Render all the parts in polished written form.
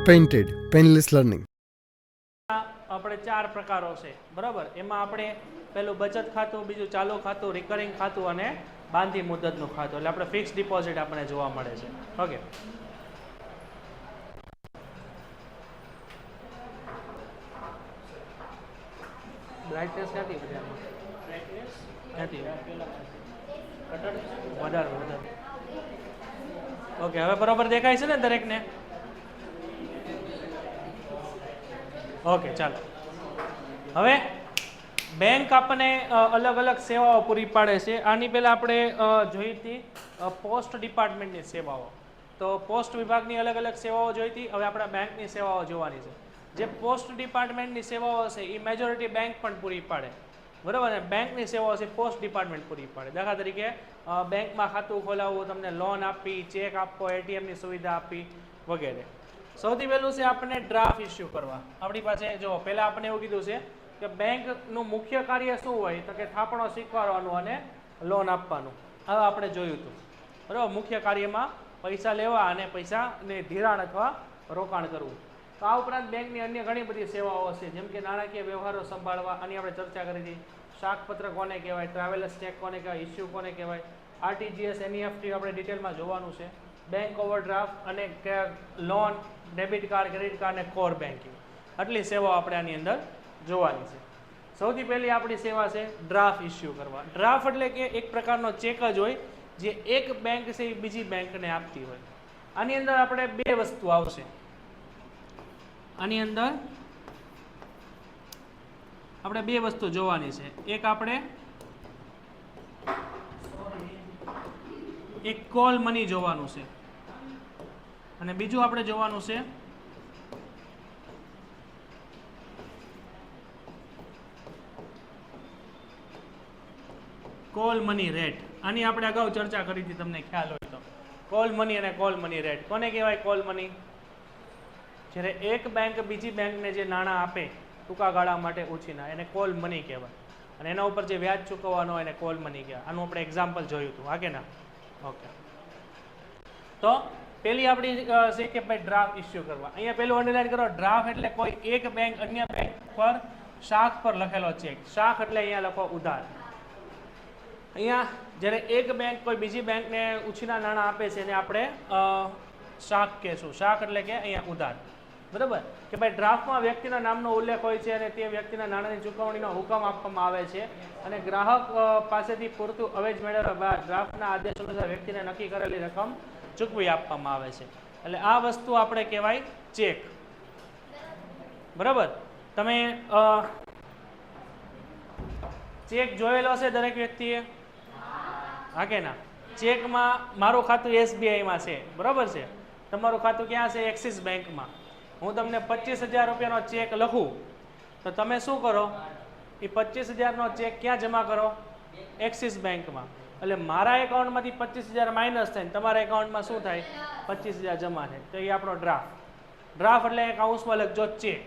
Painted painless learning આપણે 4 પ્રકારો છે બરાબર. એમાં આપણે પેલું બચત ખાતું, બીજું ચાલુ ખાતું, રિકરિંગ ખાતું અને બાંધી મુદતનું ખાતું. એટલે આપણે ફિક્સ ડિપોઝિટ આપણે જોવા મળે છે. ઓકે, બ્રાઇટનેસ ક્યાંથી વધારે. ઓકે, હવે બરોબર દેખાય છે ને દરેકને? ઓકે, ચાલો. હવે બેંક આપણને અલગ અલગ સેવાઓ પૂરી પાડે છે. આની પહેલાં આપણે જોઈ હતી પોસ્ટ ડિપાર્ટમેન્ટની સેવાઓ. તો પોસ્ટ વિભાગની અલગ અલગ સેવાઓ જોઈ હતી. હવે આપણે બેંકની સેવાઓ જોવાની છે. જે પોસ્ટ ડિપાર્ટમેન્ટની સેવાઓ છે એ મેજોરિટી બેંક પણ પૂરી પાડે, બરાબર ને? બેંકની સેવાઓ છે પોસ્ટ ડિપાર્ટમેન્ટ પૂરી પાડે. દાખલા તરીકે બેંકમાં ખાતું ખોલાવવું, તમને લોન આપવી, ચેક આપવો, એટીએમની સુવિધા આપવી વગેરે. સૌથી પહેલું છે આપણને ડ્રાફ્ટ ઇસ્યુ કરવા. આપણી પાસે જો પહેલાં આપણે એવું કીધું છે કે બેંકનું મુખ્ય કાર્ય શું હોય, તો કે થાપણો સ્વીકારવાનું અને લોન આપવાનું. હવે આપણે જોયું હતું, બરાબર. મુખ્ય કાર્યમાં પૈસા લેવા અને પૈસાને ધિરાણ અથવા રોકાણ કરવું. તો આ ઉપરાંત બેંકની અન્ય ઘણી બધી સેવાઓ છે, જેમ કે નાણાકીય વ્યવહારો સંભાળવા, આની આપણે ચર્ચા કરી હતી. શાકપત્ર કોને કહેવાય, ટ્રાવેલર્સ ચેક કોને કહેવાય, ઇસ્યુ કોને કહેવાય, આરટીજીએસ, એનઈએફટી આપણે ડિટેલમાં જોવાનું છે. બેંક ઓવરડ્રાફ્ટ અને loan, debit card, credit card અને કોર બેન્કિંગ, આટલી સેવાઓ આપણે આની અંદર જોવાની છે. સૌથી પહેલી આપણી સેવા છે ડ્રાફ્ટ ઇસ્યુ કરવા. ડ્રાફ્ટ એટલે કે એક પ્રકારનો ચેક જ હોય જે એક બેંક છે એ બીજી બેંકને આપતી હોય. આની અંદર આપણે બે વસ્તુ આવશે. આની અંદર આપણે બે વસ્તુ જોવાની છે. એક આપણે એક કોલ મની જોવાનું છે અને બીજું આપણે જોવાનું છે કોલ મની રેટ. આની આપણે અગાઉ ચર્ચા કરી હતી, તમને ખ્યાલ હોય તો. કોલ મની અને કોલ મની રેટ કોને કહેવાય? કોલ મની જ્યારે એક બેંક બીજી બેંકને જે નાણાં આપે ટૂંકા ગાળા માટે ઉછીના, એને કોલ મની કહેવાય. અને એના ઉપર જે વ્યાજ ચૂકવવાનો હોય એને કોલ મની કહેવાય. આનું આપણે એક્ઝામ્પલ જોયું હતું, હા કે ના? ઓકે, તો પેલી આપણી છે કે ભાઈ ડ્રાફ્ટ ઇસ્યુ કરવા. અહીંયા પેલું અંડરલાઈન કરો, ડ્રાફ્ટ એટલે કોઈ એક બેંક અન્ય બેંક પર શાખ પર લખેલો ચેક. શાખ એટલે અહીંયા લખો ઉધાર. અહીંયા જ્યારે એક બેંક કોઈ બીજી બેંકને ઉછીના નાણાં આપે છે એને આપણે શાખ કહેશું. શાખ એટલે કે અહીંયા ઉધાર, બરાબર. કે ભાઈ ડ્રાફ્ટમાં વ્યક્તિના નામનો ઉલ્લેખ હોય છે અને તે વ્યક્તિના નાણાંની ચૂકવણીનો હુકમ આપવામાં આવે છે અને ગ્રાહક પાસેથી પૂરતું અવેજ મેળવ્યા બાદ ડ્રાફ્ટના આદેશ અનુસાર વ્યક્તિને નક્કી કરેલી રકમ ચૂકવી આપવામાં આવે છે. એટલે આ વસ્તુ આપણે કહેવાય ચેક, બરાબર. તમે ચેક જોયેલો છે દરેક વ્યક્તિએ, હા કે ના? ચેકમાં મારું ખાતું SBIમાં છે, બરાબર છે. તમારું ખાતું ક્યાં છે? એક્સિસ બેંકમાં. હું તમને 25,000 રૂપિયાનો ચેક લખું તો તમે શું કરો? એ 25,000નો ચેક ક્યાં જમા કરો? એક્સિસ બેંકમાં. એટલે મારા એકાઉન્ટમાંથી 25,000 માઇનસ થાય, તમારા એકાઉન્ટમાં શું થાય? 25,000 જમા થાય. તો એ આપણો ડ્રાફ્ટ. ડ્રાફ્ટ એટલે કૌંસમાં લખજો ચેક.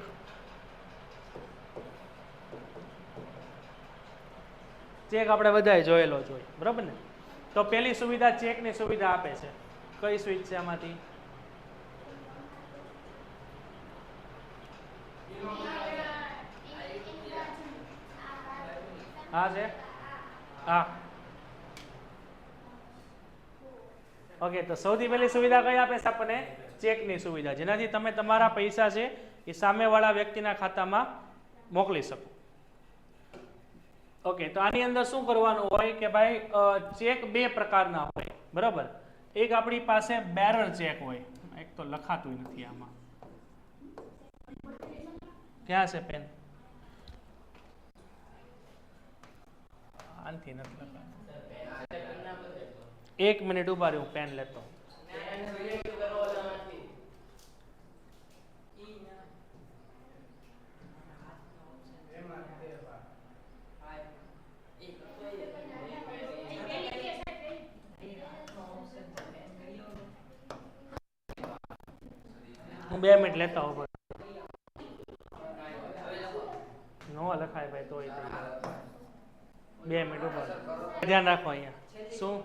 ચેક આપણે બધાએ જોયેલો જોઈએ, બરાબર ને? તો પેલી સુવિધા ચેકની સુવિધા આપે છે. કઈ સ્વિચ છે આમાંથી? હા છે, હા. ઓકે, તો સૌથી પહેલી સુવિધા કઈ આપે છે આપણને? ચેકની સુવિધા, જેનાથી તમે તમારા પૈસા છે એ સામેવાળા વ્યક્તિના ખાતામાં મોકલી શકો. ઓકે, તો આની અંદર શું કરવાનું હોય કે ભાઈ ચેક બે પ્રકારના હોય, બરાબર. એક આપણી પાસે બેરર ચેક હોય. એક તો લખાતું નથી આમાં. ક્યાં છે પેન? આનથી નથી લખાતું. એક મિનિટ ઉભા રહી, હું પેન લેતો. હું 2 મિનિટ લેતા હોઉં. નો લખાય ભાઈ, તોય 2 મિનિટ ઉપર ધ્યાન રાખો. અહીંયા શું?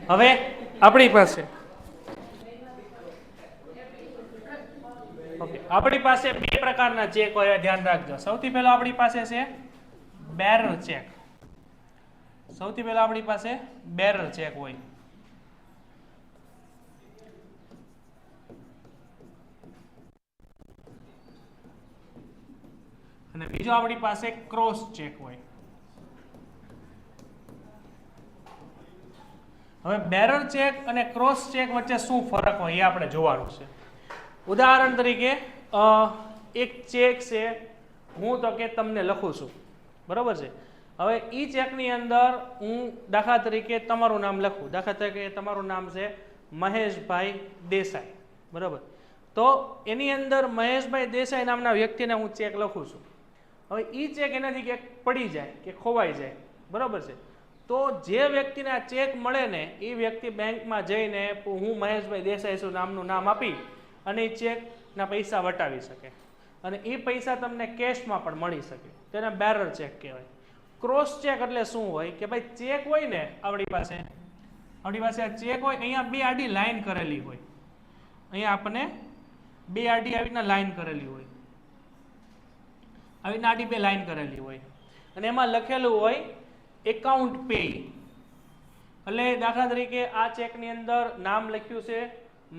હવે આપણી પાસે આપણી પાસે બે પ્રકારના ચેક હોય, ધ્યાન રાખજો. સૌથી પહેલા આપણી પાસે છે બેરર ચેક. સૌથી પહેલા આપણી પાસે બેરર ચેક હોય. અને બીજો આપણી પાસે ક્રોસ ચેક હોય. હવે બેરર ચેક અને ક્રોસ ચેક વચ્ચે શું ફરક હોય એ આપણે જોવાનું છે. ઉદાહરણ તરીકે એક ચેક છે, હું તો કે તમને લખું છું, બરોબર છે. હવે ઈ ચેકની અંદર હું દાખલા તરીકે તમારું નામ લખું. દાખલા તરીકે તમારું નામ છે મહેશભાઈ દેસાઈ, બરોબર. તો એની અંદર મહેશભાઈ દેસાઈ નામના વ્યક્તિને હું ચેક લખું છું. હવે ઈ ચેક એનાથી ક્યાંક પડી જાય કે ખોવાઈ જાય, બરોબર છે. તો જે વ્યક્તિને આ ચેક મળે ને એ વ્યક્તિ બેંકમાં જઈને હું મહેશભાઈ દેસાઈ છું નામનું નામ આપી અને એ ચેકના પૈસા વટાવી શકે અને એ પૈસા તમને કેશમાં પણ મળી શકે. તેને બેરર ચેક કહેવાય. ક્રોસ ચેક એટલે શું હોય કે ભાઈ ચેક હોય ને આપણી પાસે આ ચેક હોય, અહીંયા બે આડી લાઈન કરેલી હોય, અહીંયા આપણને બે આડી આવીના લાઈન કરેલી હોય, આવીના આડી બે લાઈન કરેલી હોય અને એમાં લખેલું હોય એકાઉન્ટ પે. એટલે દાખલા તરીકે આ ચેકની અંદર નામ લખ્યું છે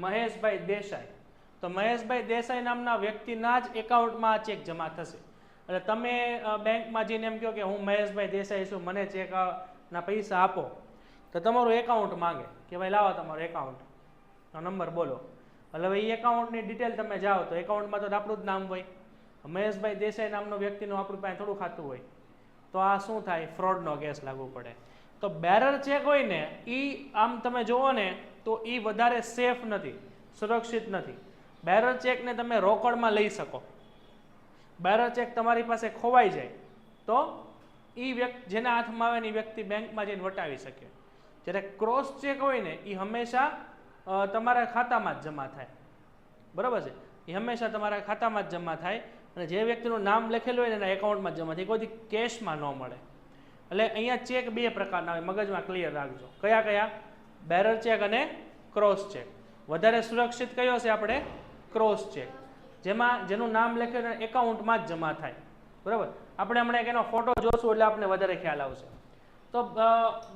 મહેશભાઈ દેસાઈ, તો મહેશભાઈ દેસાઈ નામના વ્યક્તિના જ એકાઉન્ટમાં આ ચેક જમા થશે. એટલે તમે બેંકમાં જઈને એમ કહો કે હું મહેશભાઈ દેસાઈ છું, મને ચેક ના પૈસા આપો, તો તમારું એકાઉન્ટ માંગે કે ભાઈ લાવો તમારો એકાઉન્ટનો નંબર બોલો. એટલે હવે એ એકાઉન્ટની ડિટેલ તમે જાઓ તો એકાઉન્ટમાં તો આપણું જ નામ હોય. મહેશભાઈ દેસાઈ નામનો વ્યક્તિનું આપણી પાસે થોડું ખાતું હોય, તો આ શું થાય, ફ્રોડનો કેસ લાગુ પડે. તો બેરર ચેક હોય ને એ આમ તમે જુઓ ને તો એ વધારે સેફ નથી, સુરક્ષિત નથી. બેરર ચેકને તમે રોકડમાં લઈ શકો. બેરર ચેક તમારી પાસે ખોવાઈ જાય તો એ વ્યક્તિ જેના હાથમાં આવે ને એ વ્યક્તિ બેંકમાં જઈને વટાવી શકે. જ્યારે ક્રોસ ચેક હોય ને એ હંમેશા તમારા ખાતામાં જ જમા થાય, બરાબર છે. એ હંમેશા તમારા ખાતામાં જ જમા થાય અને જે વ્યક્તિનું નામ લખેલું હોય ને એના એકાઉન્ટમાં જમા થાય, કોઈ કેશમાં ન મળે. એટલે અહીંયા ચેક બે પ્રકારના હોય, મગજમાં ક્લિયર રાખજો. કયા કયા? બેરર ચેક અને ક્રોસ ચેક. વધારે સુરક્ષિત કયો છે આપણે? ક્રોસ ચેક, જેનું નામ લખેલું એકાઉન્ટમાં જ જમા થાય, બરાબર. આપણે હમણાં એનો ફોટો જોશું એટલે આપણે વધારે ખ્યાલ આવશે. તો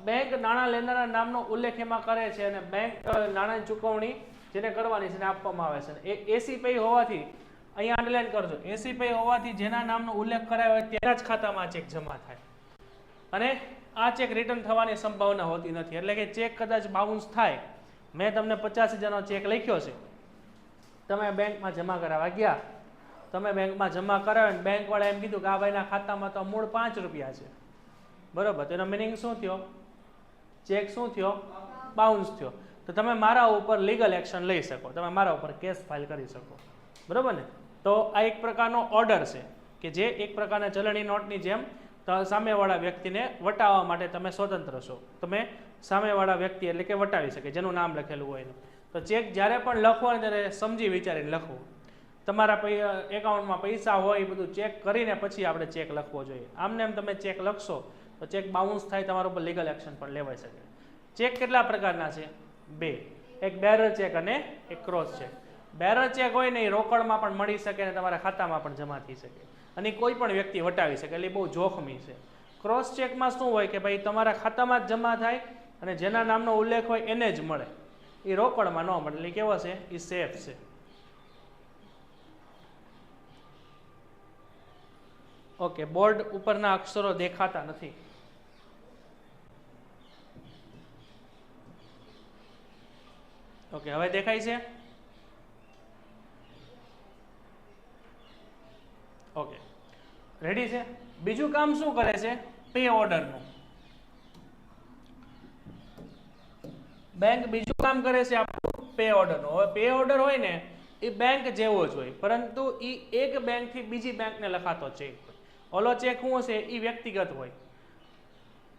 બેંક નાણાં લેનારા નામનો ઉલ્લેખ એમાં કરે છે અને બેંક નાણાંની ચૂકવણી જેને કરવાની છે એને આપવામાં આવે છે. એસી પે હોવાથી અહીંયા અંડરલાઈન કરજો, એસી પે હોવાથી જેના નામનો ઉલ્લેખ કરાયો હોય તેના જ ખાતામાં ચેક જમા થાય અને આ ચેક રિટર્ન થવાની સંભાવના હોતી નથી. એટલે કે ચેક કદાચ બાઉન્સ થાય. મેં તમને 50,000નો ચેક લખ્યો છે, તમે બેંકમાં જમા કરાવવા ગયા, તમે બેંકમાં જમા કરાવ્યો ને બેંકવાળા એમ કીધું કે આ ભાઈના ખાતામાં તો મૂળ 5 રૂપિયા છે, બરોબર. તો એનો મિનિંગ શું થયો? ચેક શું થયો? બાઉન્સ થયો. તો તમે મારા ઉપર લીગલ એક્શન લઈ શકો, તમે મારા ઉપર કેસ ફાઇલ કરી શકો, બરોબર ને. તો આ એક પ્રકારનો ઓર્ડર છે કે જે એક પ્રકારના ચલણી નોટની જેમ સામેવાળા વ્યક્તિને વટાવવા માટે તમે સ્વતંત્ર છો. તમે સામેવાળા વ્યક્તિ એટલે કે વટાવી શકે જેનું નામ લખેલું હોય એનું. તો ચેક જ્યારે પણ લખવો ને ત્યારે સમજી વિચારીને લખવું. તમારા એકાઉન્ટમાં પૈસા હોય એ બધું ચેક કરીને પછી આપણે ચેક લખવો જોઈએ. આમને એમ તમે ચેક લખશો તો ચેક બાઉન્સ થાય, તમારા ઉપર લીગલ એક્શન પણ લેવાઈ શકે. ચેક કેટલા પ્રકારના છે? બે. એક બેરર ચેક અને એક ક્રોસ ચેક. બેરર ચેક હોય ને એ રોકડમાં પણ મળી શકે અને તમારા ખાતામાં પણ જમા થઈ શકે અને કોઈ પણ વ્યક્તિ વટાવી શકે, એટલે બહુ જોખમી છે. ક્રોસ ચેકમાં શું હોય કે ભાઈ તમારા ખાતામાં જ જમા થાય અને જેના નામનો ઉલ્લેખ હોય એને જ મળે, એ રોકડમાં ન મળે. એટલે કેવો છે? એ સેફ છે. ઓકે, બોર્ડ ઉપરના અક્ષરો દેખાતા નથી. ઓકે, હવે દેખાય છે? ઓકે, રેડી છે. બીજું કામ શું કરે છે? પે ઓર્ડરનું. બેંક બીજું કામ કરે છે આપણું પે ઓર્ડરનું. હવે પે ઓર્ડર હોય ને એ બેંક જેવો જ હોય, પરંતુ એ એક બેંકથી બીજી બેંકને લખાતો ચેક હોય. ઓલો ચેક શું હશે? એ વ્યક્તિગત હોય.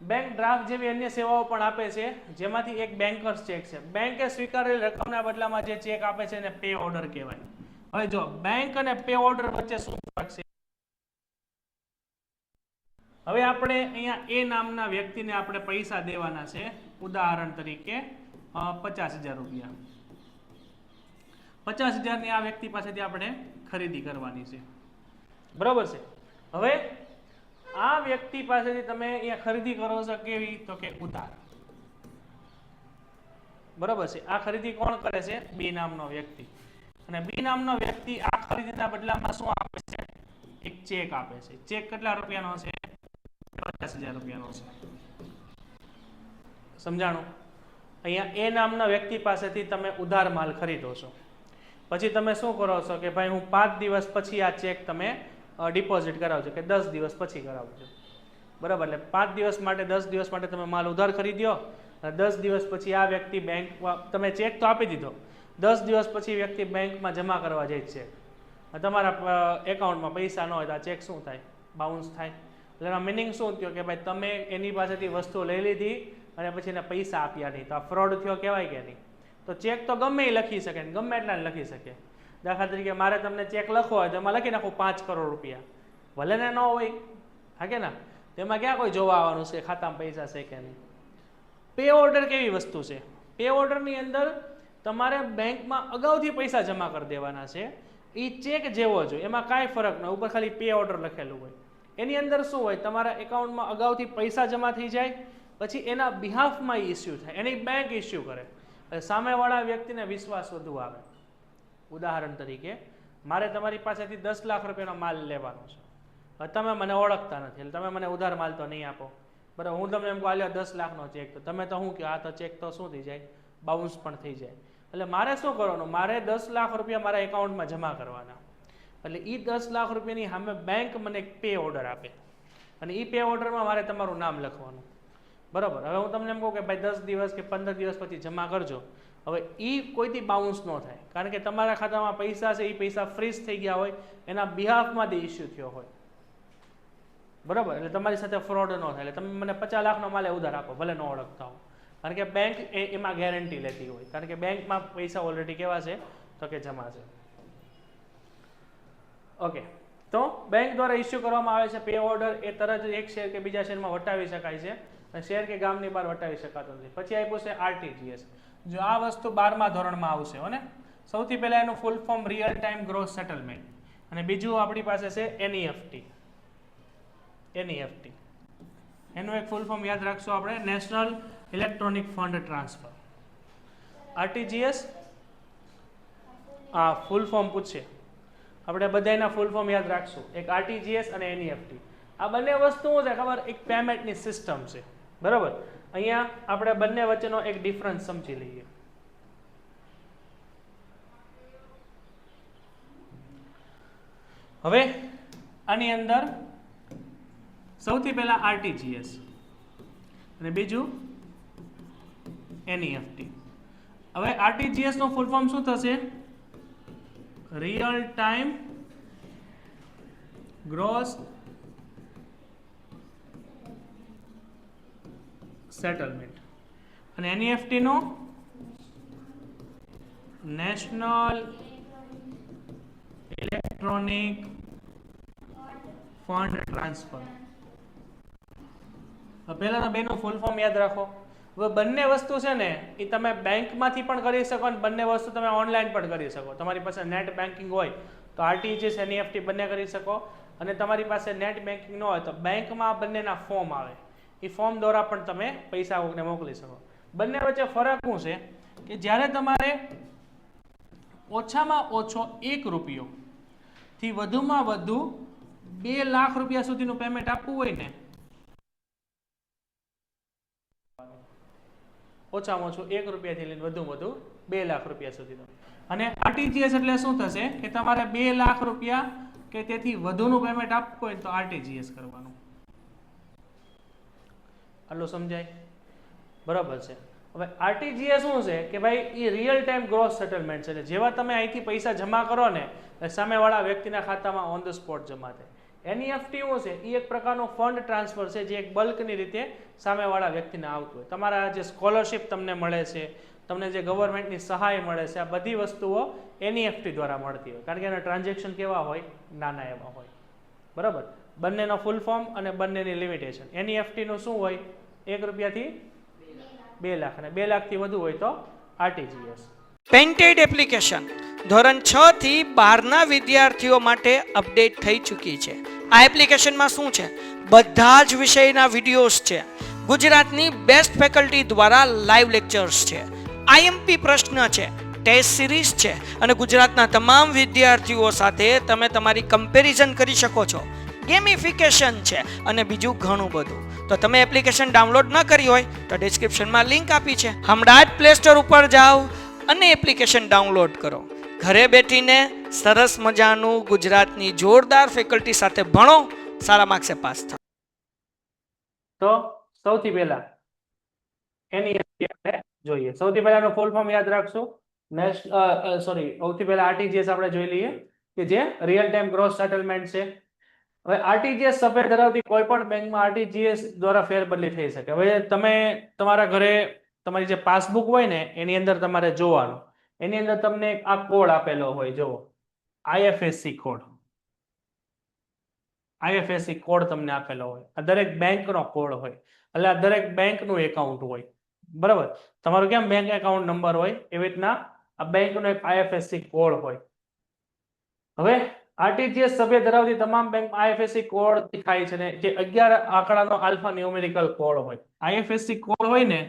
બેંક ડ્રાફ્ટ જેવી અન્ય સેવાઓ પણ આપે છે, જેમાંથી એક બેંકર્સ ચેક છે. બેંકે સ્વીકારેલ રકમના બદલામાં જે ચેક આપે છે એને પે ઓર્ડર કહેવાય. હવે જો બેંક અને પે ઓર્ડર વચ્ચે શું ફરક છે? હવે આપણે અહીંયા એ નામના વ્યક્તિને આપણે પૈસા દેવાના છે, ઉદાહરણ તરીકે 50,000 રૂપિયા. 50,000ની આ વ્યક્તિ પાસેથી આપણે ખરીદી કરવાની છે, બરાબર છે. હવે આ વ્યક્તિ પાસેથી તમે અહીંયા ખરીદી કરો છો કેવી, તો કે ઉધાર, બરાબર છે. આ ખરીદી કોણ કરે છે? બી નામનો વ્યક્તિ. અને બી નામનો વ્યક્તિ આ ખરીદીના બદલામાં શું આપે છે? એક ચેક આપે છે. ચેક કેટલા રૂપિયાનો છે? 50,000 રૂપિયાનો છે. સમજાણું? અહીંયા એ નામના વ્યક્તિ પાસેથી તમે ઉધાર માલ ખરીદો છો, પછી તમે શું કરો છો કે ભાઈ હું 5 દિવસ પછી આ ચેક તમે ડિપોઝિટ કરાવજો કે 10 દિવસ પછી કરાવજો, બરાબર. એટલે 5 દિવસ માટે 10 દિવસ માટે તમે માલ ઉધાર ખરીદ્યો અને 10 દિવસ પછી આ વ્યક્તિ બેંકમાં, તમે ચેક તો આપી દીધો, 10 દિવસ પછી વ્યક્તિ બેંકમાં જમા કરવા જાય છે, તમારા એકાઉન્ટમાં પૈસા ન હોય તો આ ચેક શું થાય? બાઉન્સ થાય. એટલે એનો મિનિંગ શું થયો કે ભાઈ તમે એની પાસેથી વસ્તુ લઈ લીધી અને પછી એને પૈસા આપ્યા નહીં, તો આ ફ્રોડ થયો કહેવાય કે નહીં? તો ચેક તો ગમે એ લખી શકે ને ગમે એટલા લખી શકે. દાખલા તરીકે મારે તમને ચેક લખવો હોય તો એમાં લખી નાખું 5 કરોડ રૂપિયા, ભલે ને ન હોય, હા કે ના? તેમાં ક્યાં કોઈ જોવા આવવાનું છે ખાતામાં પૈસા છે કે નહીં? પે ઓર્ડર કેવી વસ્તુ છે? પે ઓર્ડરની અંદર તમારે બેંકમાં અગાઉથી પૈસા જમા કરી દેવાના છે, એ ચેક જેવો જ હોય, એમાં કાંઈ ફરક ન હોય, ઉપર ખાલી પે ઓર્ડર લખેલું હોય. એની અંદર શું હોય? તમારા એકાઉન્ટમાં અગાઉથી પૈસા જમા થઈ જાય, પછી એના બિહાફમાં ઇસ્યુ થાય, એની બેંક ઇસ્યુ કરે, સામેવાળા વ્યક્તિને વિશ્વાસ વધુ આવે. ઉદાહરણ તરીકે મારે તમારી પાસેથી 10 લાખ રૂપિયાનો માલ લેવાનો છે, હવે તમે મને ઓળખતા નથી એટલે તમે મને ઉધાર માલ તો નહીં આપો, બરાબર. હું તમને એમ કહું આલ્યો 10 લાખનો ચેક, તો તમે તો શું કહો આ તો ચેક તો શું થઈ જાય? બાઉન્સ પણ થઈ જાય. એટલે મારે શું કરવાનું? મારે 10 લાખ રૂપિયા મારા એકાઉન્ટમાં જમા કરવાના. એટલે એ 10 લાખ રૂપિયાની સામે બેંક મને એક પે ઓર્ડર આપે અને એ પે ઓર્ડરમાં મારે તમારું નામ લખવાનું, બરાબર. હવે હું તમને એમ કહું કે ભાઈ 10 દિવસ કે 15 દિવસ પછી જમા કરજો, હવે એ કોઈથી બાઉન્સ ન થાય, કારણ કે તમારા ખાતામાં પૈસા છે, એ પૈસા ફ્રીઝ થઈ ગયા હોય, એના બિહાફમાંથી ઇસ્યુ થયો હોય, બરાબર. એટલે તમારી સાથે ફ્રોડ ન થાય. એટલે તમે મને 50 લાખનો માલ ઉધાર આપો, ભલે ન ઓળખતા હો, કારણ કે બેંક એમાં ગેરંટી લેતી હોય, કારણ કે બેંકમાં પૈસા ઓલરેડી કેવા છે? તો કે જમા છે. ઓકે, તો બેંક દ્વારા ઇસ્યુ કરવામાં આવે છે પે ઓર્ડર, એ તરત જ એક શેર કે બીજા શેરમાં વટાવી શકાય છે, અને શેર કે ગામની બહાર વટાવી શકાતો નથી. પછી આપ્યું છે આરટીજીએસ. જો આ વસ્તુ 12મા ધોરણમાં આવશે હો ને. સૌથી પહેલા એનું full form real time gross settlement, અને બીજું આપણી પાસે છે એનઈએફટી. એનઈએફટી એનું એક ફૂલ ફોર્મ યાદ રાખશો આપણે, national electronic fund transfer. RTGS આ ફૂલ ફોર્મ પૂછશે, આપણે બધા એના ફૂલ ફોર્મ યાદ રાખશું, એક આરટીજીએસ અને એનઈએફટી. આ બંને વસ્તુઓ છે ખબર, એક પેમેન્ટની સિસ્ટમ છે, બરાબર. અહીંયા આપણે બંને વચ્ચેનો એક ડિફરન્સ સમજી લઈએ. હવે આની અંદર સૌથી પહેલા આરટીજીએસ અને બીજું એનઈએફટી. હવે આરટીજીએસ નો ફૂલ ફોર્મ શું થશે? રિયલ ટાઈમ ગ્રોસ સેટલમેન્ટ, અને એનઈએફટી નો નેશનલ ઇલેક્ટ્રોનિક ફંડ ટ્રાન્સફર. પહેલાના બેનું ફૂલ ફોર્મ યાદ રાખો. હવે બંને વસ્તુ છે ને એ તમે બેંકમાંથી પણ કરી શકો અને બંને વસ્તુ તમે ઓનલાઈન પણ કરી શકો. તમારી પાસે નેટ બેન્કિંગ હોય તો આરટીજીએસ એનઈએફટી બંને કરી શકો, અને તમારી પાસે નેટ બેન્કિંગ ન હોય તો બેંકમાં બંનેના ફોર્મ આવે, એ ફોર્મ દ્વારા પણ તમે પૈસા કોઈને મોકલી શકો. બંને વચ્ચે ફરક શું છે કે જ્યારે તમારે ઓછામાં ઓછો 1 રૂપિયો થી વધુમાં વધુ 2 લાખ રૂપિયા સુધીનું પેમેન્ટ આપવું હોય ને, ઓછામાં ઓછું 1 રૂપિયાથી લઈને વધુમાં વધુ 2 લાખ રૂપિયા સુધીનું. અને આરટીજીએસ એટલે શું થશે કે તમારે 2 લાખ રૂપિયા કે તેથી વધુનું પેમેન્ટ આપવું હોય તો આરટીજીએસ કરવાનું. આટલું સમજાય? બરાબર છે. હવે આરટીજીએસ શું છે કે ભાઈ એ રિયલ ટાઈમ ગ્રોસ સેટલમેન્ટ છે. જેવા તમે અહીંથી પૈસા જમા કરો ને સામેવાળા વ્યક્તિના ખાતામાં ઓન ધ સ્પોટ જમા થાય. એનઈએફટી શું છે? એ એક પ્રકારનો ફંડ ટ્રાન્સફર છે જે એક બલ્કની રીતે સામેવાળા વ્યક્તિને આવતું હોય. તમારા જે સ્કોલરશિપ તમને મળે છે, તમને જે ગવર્મેન્ટની સહાય મળે છે, આ બધી વસ્તુઓ એનઈએફટી દ્વારા મળતી હોય, કારણ કે એના ટ્રાન્ઝેક્શન કેવા હોય? નાના એવા હોય, બરાબર. બંનેનો ફૂલ ફોર્મ અને બંનેની લિમિટેશન. એનઈએફટીનું શું હોય? 1 રૂપિયાથી 2 લાખ, અને 2 લાખથી વધુ હોય તો આરટીજીએસ. પેન્ટેડ એપ્લિકેશન ધોરણ 6 થી 12ના વિદ્યાર્થીઓ માટે અપડેટ થઈ ચૂકી છે. આ એપ્લિકેશનમાં શું છે? બધા જ વિષયના વિડીયોઝ છે. ગુજરાતની બેસ્ટ ફેકલ્ટી દ્વારા લાઈવ લેક્ચર્સ છે. આઈએમપી પ્રશ્ન છે, ટેસ્ટ સિરીઝ છે અને ગુજરાતના તમામ વિદ્યાર્થીઓ સાથે તમે તમારી કમ્પેરિઝન કરી શકો છો. ગેમિફિકેશન છે અને બીજું ઘણું બધું. તો તમે એપ્લિકેશન ડાઉનલોડ ન કરી હોય તો ડિસ્ક્રિપ્શનમાં લિંક આપી છે. હમણાં જ પ્લે સ્ટોર ઉપર જાઓ અને એપ્લિકેશન ડાઉનલોડ કરો. ઘરે બેઠીને સરસ મજાનું ગુજરાતની જોરદાર ફેકલ્ટી સાથે ભણો, સારા માર્ક્સે પાસ થાઓ. તો સૌથી પહેલા એનઈએફટી આપણે જોઈએ. સૌથી પહેલાનું ફૂલ ફોર્મ યાદ રાખશું. સૌથી પહેલા આરટીજીએસ આપણે જોઈ લઈએ કે જે રિયલ ટાઈમ ગ્રોસ સેટલમેન્ટ છે. હવે આરટીજીએસ સભ્ય ધરાવતી કોઈ પણ બેંકમાં આરટીજીએસ દ્વારા ફેરબદલી થઈ શકે. હવે તમે તમારા ઘરે તમારી જે પાસબુક હોય ને એની અંદર તમારે જોવાનું, એની અંદર તમને આ કોડ આપેલો હોય, જુઓ આઈએફએસસી કોડ. આઈએફએસસી કોડ તમને આપેલો હોય. આ દરેક બેંકનો કોડ હોય, એટલે આ દરેક બેંકનું એકાઉન્ટ હોય, બરાબર. તમારું કેમ બેંક એકાઉન્ટ નંબર હોય એવી રીતના આ બેંકનો એક આઈએફએસસી કોડ હોય. હવે આરટીજીએસ સભ્ય ધરાવતી તમામ બેંકમાં આઈએફએસસી કોડ દેખાય છે ને, જે 11 આંકડાનો આલ્ફા ન્યુમેરિકલ કોડ હોય. આઈએફએસસી કોડ હોય ને